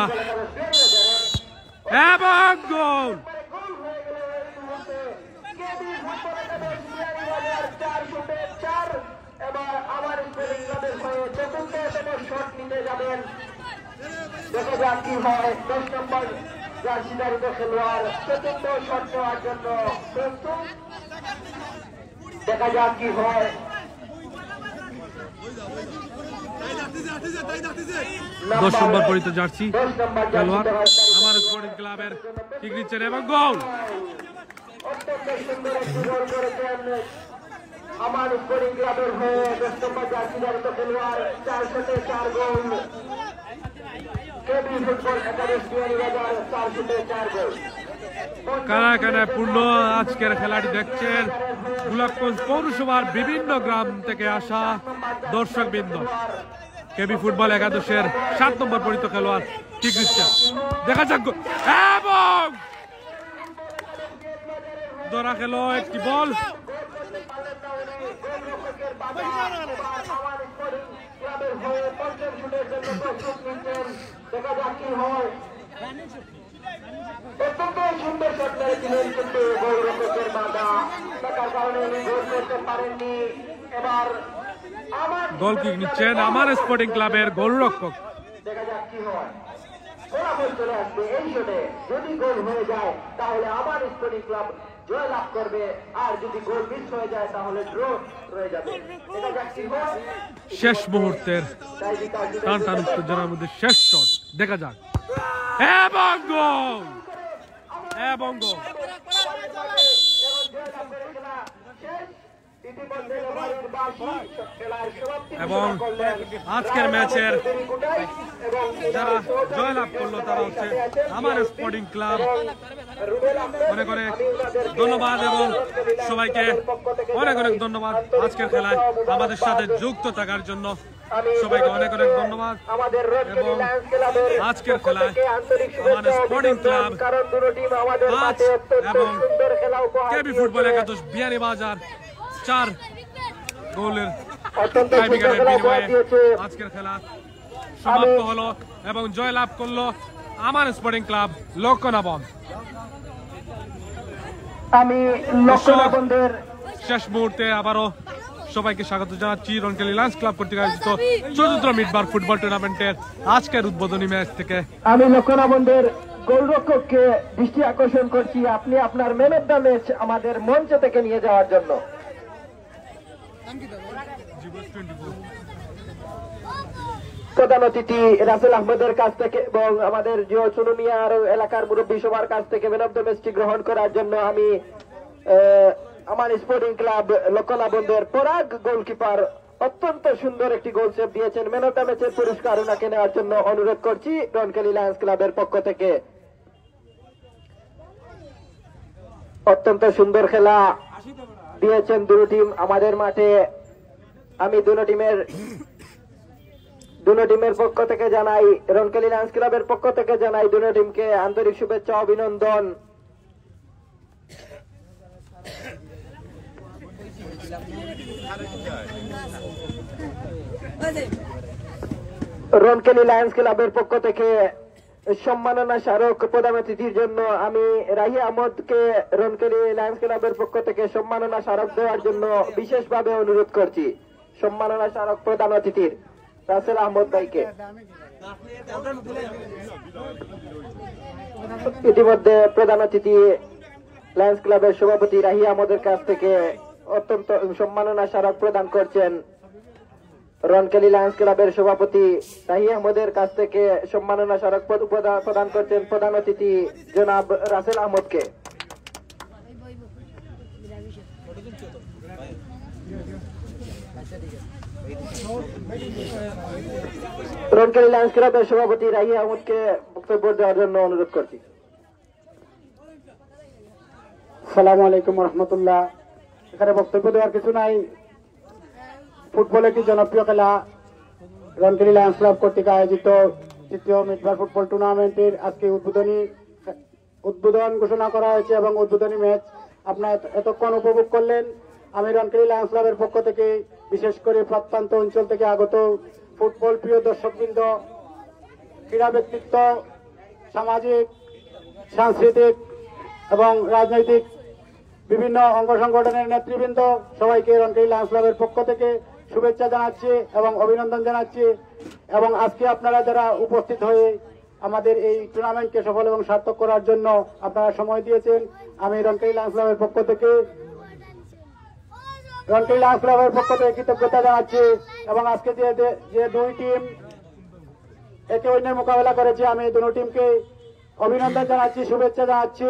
এবং গোল, দেখা যাক কি হয়। 10 নম্বর জার্সিধারীত খেলোয়াড় চতুর্থ শট নেওয়ার জন্য প্রস্তুত। দেখা যাক কি হয়। 10 নম্বর পরিহিত জার্সি খেলোয়াড় আমার স্পোর্টিং ক্লাবের কিক দিচ্ছেন এবং গোল। অত্যন্ত সুন্দর একটি গোল করেছেন আমার স্পোর্টিং ক্লাবের হয়ে 10 নম্বর জার্সিধারীত খেলোয়াড়। 4 শটে 4 গোল। কেবি ফুটবল একাদশী 4 শটে 4 গোল। কানা কানা পূর্ণ আজকের খেলাটি দেখছেন গোলাপগঞ্জ পৌরসভার বিভিন্ন গ্রাম থেকে আসা দর্শকবৃন্দ। কেবি ফুটবল একাদশের 7 নম্বর পরিহিত খেলোয়াড় কিক দিচ্ছেন, দেখা যাক। এবং ধরা খেলো একটি বল। দেখা যাক কি হয়। অত্যন্ত সুন্দর শট মেরেছিলেন কিন্তু গোলরক্ষকের বাধা থাকার কারণে উনি গোল করতে পারেননি। এবার আমার গোল কিক নিচ্ছেন আমার স্পোর্টিং ক্লাবের গোলরক্ষক। দেখা যাক কি হয়। ফলাফল চলে আসবে এই শটে। যদি গোল হয়ে যায় তাহলে আমার স্পোর্টিং ক্লাব জয় লাভ করবে, আর যদি গোল মিস হয়ে যায় তাহলে ড্র রয়ে যাবে। দেখা যাক কি হয়। শেষ মুহূর্তের টান টান উত্তেজনার মধ্যে শেষ শট, দেখা যাক। এবং গোল, এবং গোল। এবং আজকের ম্যাচের যারা জয়লাভ করলো তারা হচ্ছে আমার স্পোর্টিং ক্লাব। অনেক অনেক ধন্যবাদ এবং সবাইকে অনেক অনেক ধন্যবাদ আজকের খেলায় আমাদের সাথে যুক্ত থাকার জন্য। সবাইকে অনেক অনেক ধন্যবাদ। এবং আজকের খেলায় আমাদের স্পোর্টিং ক্লাব 5 এবং কেবি ফুটবল একাদশ বিয়ানীবাজার 4 গোলের টাইব্রেকারের বিনিময়ে আজকের খেলা সমাপ্ত হলো এবং জয় লাভ করলো আমার স্পোর্টিং ক্লাব লক্ষ্যনাবন। আমি লক্ষ্যনাবনদের শেষ মুহূর্তে আবারও সবাইকে স্বাগত জানাচ্ছি রনকেলি লায়ন্স ক্লাব কর্তৃক আয়োজিত ৪র্থ মিডবার ফুটবল টুর্নামেন্টের আজকের উদ্বোধনী ম্যাচ থেকে। আমি লক্ষ্যনাবনদের গোলরক্ষককে দৃষ্টি আকর্ষণ করছি আপনি আপনার ম্যান অফ দ্য ম্যাচ আমাদের মঞ্চ থেকে নিয়ে যাওয়ার জন্য। প্রধান অতিথি রাসেল আহমেদের কাছ থেকে এবং আমাদের জিও সুনুমিয়া আর এলাকার মুরব্বী সবার কাছ থেকে ম্যান অফ দ্য ম্যাচটি গ্রহণ করার জন্য আমি আমার স্পোর্টিং ক্লাব লক্ষ্যনাবনদের পরাগ গোলকিপার অত্যন্ত সুন্দর একটি গোল সেভ দিয়েছেন। ম্যান অফ দ্য ম্যাচের পুরস্কার ওনাকে নেওয়ার জন্য অনুরোধ করছি রনকেলি লায়ন্স ক্লাবের পক্ষ থেকে। অত্যন্ত সুন্দর খেলা দিয়েছেন দুটো টিম আমাদের মাঠে। আমি দুটো টিমের পক্ষ থেকে জানাই, রনকেলি লায়ন্স ক্লাবের পক্ষ থেকে জানাই দুটো টিমকে আন্তরিক শুভেচ্ছা অভিনন্দন। রনকেলি লায়ন্স ক্লাবের পক্ষ থেকে সম্মাননা স্মারক প্রদান অতিথির জন্য আমি রাহি আহমদকে রনকেলি লায়ন্স ক্লাবের পক্ষ থেকে সম্মাননা স্মারক দেওয়ার জন্য বিশেষভাবে অনুরোধ করছি। সম্মাননা স্মারক প্রধান অতিথির রাসেল আহমদ ভাইকে। ইতিমধ্যে প্রধান অতিথি লায়ন্স ক্লাবের সভাপতি রাহি আহমদের কাছ থেকে অত্যন্ত সম্মাননা স্মারক প্রদান করছেন। রনকেলি লায়ন্স ক্লাবের সভাপতি রাহি আহমদের কাছ থেকে সম্মাননা স্মারক প্রদান করছেন প্রধান অতিথি জনাব রাসেল আহমদকে। রনকেলি লায়ন্স ক্লাবের সভাপতি রাহি আহমদকে বক্তব্য দেওয়ার জন্য অনুরোধ করছি। আসসালামু আলাইকুম রহমতুল্লাহ। এখানে বক্তব্য দেওয়ার কিছু নাই। ফুটবল একটি জনপ্রিয় খেলা। রনকেলি লায়ন্স ক্লাব কর্তৃক আয়োজিত তৃতীয় মিডবার ফুটবল টুর্নামেন্টের আজকে উদ্বোধন ঘোষণা করা হয়েছে এবং উদ্বোধনী ম্যাচ আপনারা এতক্ষণ উপভোগ করলেন। আমি রনকেলি লায়ন্স ক্লাবের পক্ষ থেকে বিশেষ করে প্রত্যন্ত অঞ্চল থেকে আগত ফুটবল প্রিয় দর্শকবৃন্দ, ক্রীড়া ব্যক্তিত্ব, সামাজিক, সাংস্কৃতিক এবং রাজনৈতিক বিভিন্ন অঙ্গ সংগঠনের নেতৃবৃন্দ সবাইকে রনকেলি লায়ন্স ক্লাবের পক্ষ থেকে শুভেচ্ছা জানাচ্ছি এবং অভিনন্দন জানাচ্ছি। এবং আজকে আপনারা যারা উপস্থিত হয়ে আমাদের এই টুর্নামেন্টকে সফল এবং সার্থক করার জন্য আপনারা সময় দিয়েছেন, আমি রনকেলি লায়ন্স ক্লাবের পক্ষ থেকে কৃতজ্ঞতা জানাচ্ছি। এবং আজকে যে দুই টিম একে অন্যের মোকাবেলা করেছে, আমি দুটো টিমকে অভিনন্দন জানাচ্ছি, শুভেচ্ছা জানাচ্ছি।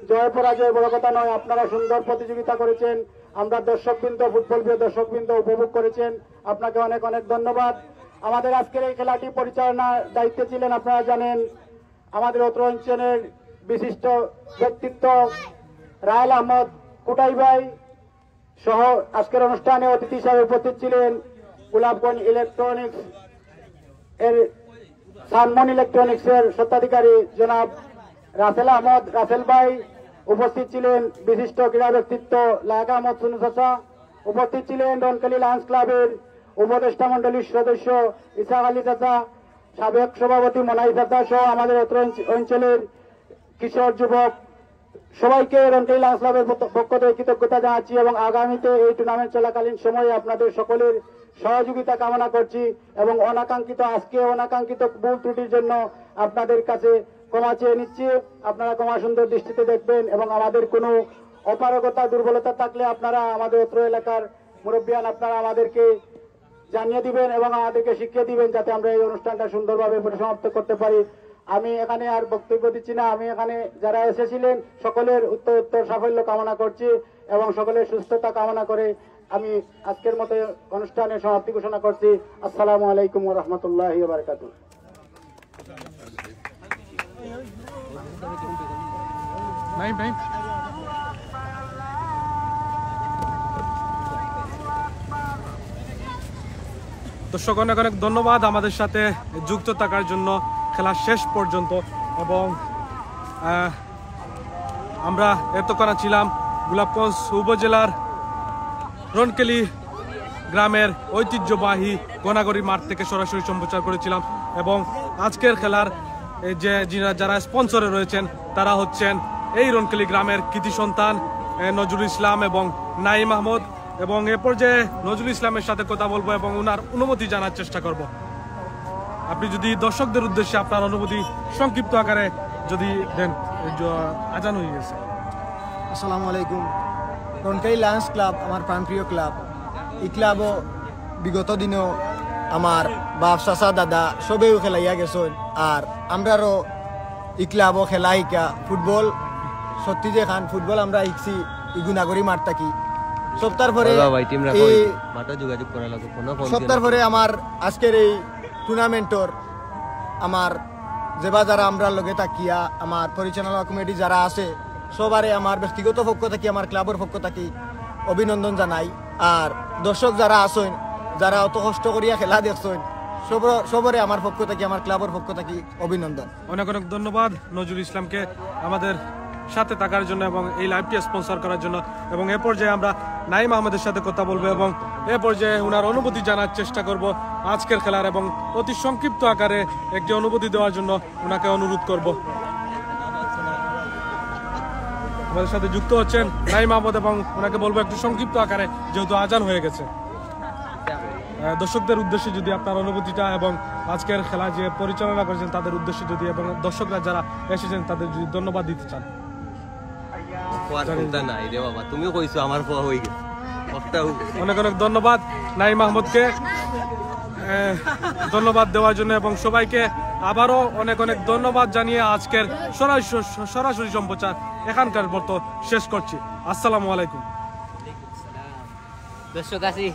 জয় পরাজয় বড় কথা নয়, আপনারা সুন্দর প্রতিযোগিতা করেছেন। আমরা দর্শকবৃন্দ, ফুটবল প্রিয় দর্শকবৃন্দ উপভোগ করেছেন। আপনাকে অনেক অনেক ধন্যবাদ। আমাদের আজকের এই খেলাটি পরিচালনার দায়িত্বে ছিলেন, আপনারা জানেন, আমাদের অত্র অঞ্চলের বিশিষ্ট ব্যক্তিত্ব রাহেল আহমদ কুটাই ভাই সহ আজকের অনুষ্ঠানে অতিথি হিসাবে উপস্থিত ছিলেন গোলাপগঞ্জ ইলেকট্রনিক্স এর সানমন ইলেকট্রনিক্স এর স্বত্বাধিকারী জনাব রাসেল আহমদ রাসেল ভাই। উপস্থিত ছিলেন বিশিষ্ট ক্রীড়া ব্যক্তিত্ব লায়ক আহমদ সুনু চাচা। উপস্থিত ছিলেন রনকেলি লায়ন্স ক্লাবের উপদেষ্টা মন্ডলীর সদস্য ইসাক আলী চাচা, সাবেক সভাপতি মনাই চাচা সহ আমাদের অত্র অঞ্চলের কিশোর যুবক সবাইকে রনকেলি লায়ন্স ক্লাবের পক্ষ থেকে কৃতজ্ঞতা জানাচ্ছি এবং আগামীতে এই টুর্নামেন্ট চলাকালীন সময়ে আপনাদের সকলের সহযোগিতা কামনা করছি এবং আজকে অনাকাঙ্ক্ষিত ভুল ত্রুটির জন্য আপনাদের কাছে ক্ষমা চেয়ে নিচ্ছি। আপনারা ক্ষমা সুন্দর দৃষ্টিতে দেখবেন এবং আমাদের কোনো অপারগতা দুর্বলতা থাকলে আপনারা আমাদের অত্র এলাকার মুরব্বিয়ান আপনারা আমাদেরকে জানিয়ে দিবেন এবং আমাদেরকে শিখিয়ে দিবেন যাতে আমরা এই অনুষ্ঠানটা সুন্দরভাবে পরিসমাপ্ত করতে পারি। আমি এখানে আর বক্তব্য দিচ্ছি না। আমি এখানে যারা এসেছিলেন সকলের উত্তর সাফল্য কামনা করছি এবং সকলের সুস্থতা কামনা করে আমি আজকের মতো অনুষ্ঠানের সমাপ্তি ঘোষণা করছি। আসসালামু আলাইকুম ওয়া রাহমাতুল্লাহি ওয়া বারাকাতুহু। দর্শক অনেক অনেক ধন্যবাদ আমাদের সাথে যুক্ত থাকার জন্য খেলা শেষ পর্যন্ত। এবং আমরা এতক্ষণ ছিলাম গোলাপগঞ্জ উপজেলার রনকেলি গ্রামের ঐতিহ্যবাহী গনাগরি মাঠ থেকে সরাসরি সম্প্রচার করেছিলাম। এবং আজকের খেলার যারা স্পন্সরে রয়েছেন তারা হচ্ছেন এই রনকেলি গ্রামের কৃতি সন্তান নজরুল ইসলাম এবং নাইম আহমদ। এবং এ পর্যায়ে নজরুল ইসলামের সাথে কথা বলবো এবং ওনার অনুমতি জানার চেষ্টা করব। আপনি যদি দর্শকদের উদ্দেশ্যে আপনার অনুমতি সংক্ষিপ্ত আকারে যদি দেন। আজান হয়ে গেছে। আসসালামু আলাইকুম। রনকেলি লায়ন্স ক্লাব আমার প্রাণপ্রিয় ক্লাব। এই ক্লাবও বিগত দিনেও আমার বাপ চাচা দাদা সবেও খেলাইয়া গেছেন। আর আমরারও এই ক্লাবও খেলা শিকা ফুটবল সত্যি যে খান ফুটবল আমরা শিখছি গুণাগরি মাঠ থাকি। সপ্তাহ পরে আমার আজকের এই টুর্নামেন্টর আমার যেবা যারা আমরা লগে থাকিয়া আমার পরিচালনা কমিটি যারা আছে সবারে আমার ব্যক্তিগত পক্ষ থাকি আমার ক্লাবের পক্ষ থাকি অভিনন্দন জানাই। আর দর্শক যারা আছেন যারা অত কষ্ট করিয়া খেলা দেখছেন সবরে আমার পক্ষ থেকে আমার ক্লাবের পক্ষ থেকে অভিনন্দন। অনেক অনেক ধন্যবাদ নজরুল ইসলামকে আমাদের সাথে থাকার জন্য এবং এই লাইভটি স্পন্সর করার জন্য। এবং এ পর্যায়ে আমরা নাইম আহমেদের সাথে কথা বলবো এবং এ পর্যায়ে ওনার অনুভূতি জানার চেষ্টা করব আজকের খেলার, এবং অতি সংক্ষিপ্ত আকারে একটি অনুভূতি দেওয়ার জন্য ওনাকে অনুরোধ করব। আমাদের সাথে যুক্ত হচ্ছেন নাইম আহমেদ এবং ওনাকে বলবো একটু সংক্ষিপ্ত আকারে, যেহেতু আজান হয়ে গেছে, দর্শকদের উদ্দেশ্যে যদি আপনার অনুভূতিটা এবং আজকের খেলা যে পরিচালনা করেছেন তাদের উদ্দেশ্যে যদি, এবং দর্শকরা যারা এসেছেন তাদের যদি ধন্যবাদ দিতে চান। তুমিও কইছো আমার হয়ে গেছে। অনেক অনেক ধন্যবাদ নাইম আহমদকে ধন্যবাদ দেওয়ার জন্য, এবং সবাইকে আবারও অনেক অনেক ধন্যবাদ জানিয়ে আজকের সরাসরি সম্প্রচার এখানকার মতো শেষ করছি। আসসালামু আলাইকুম। দর্শক আছি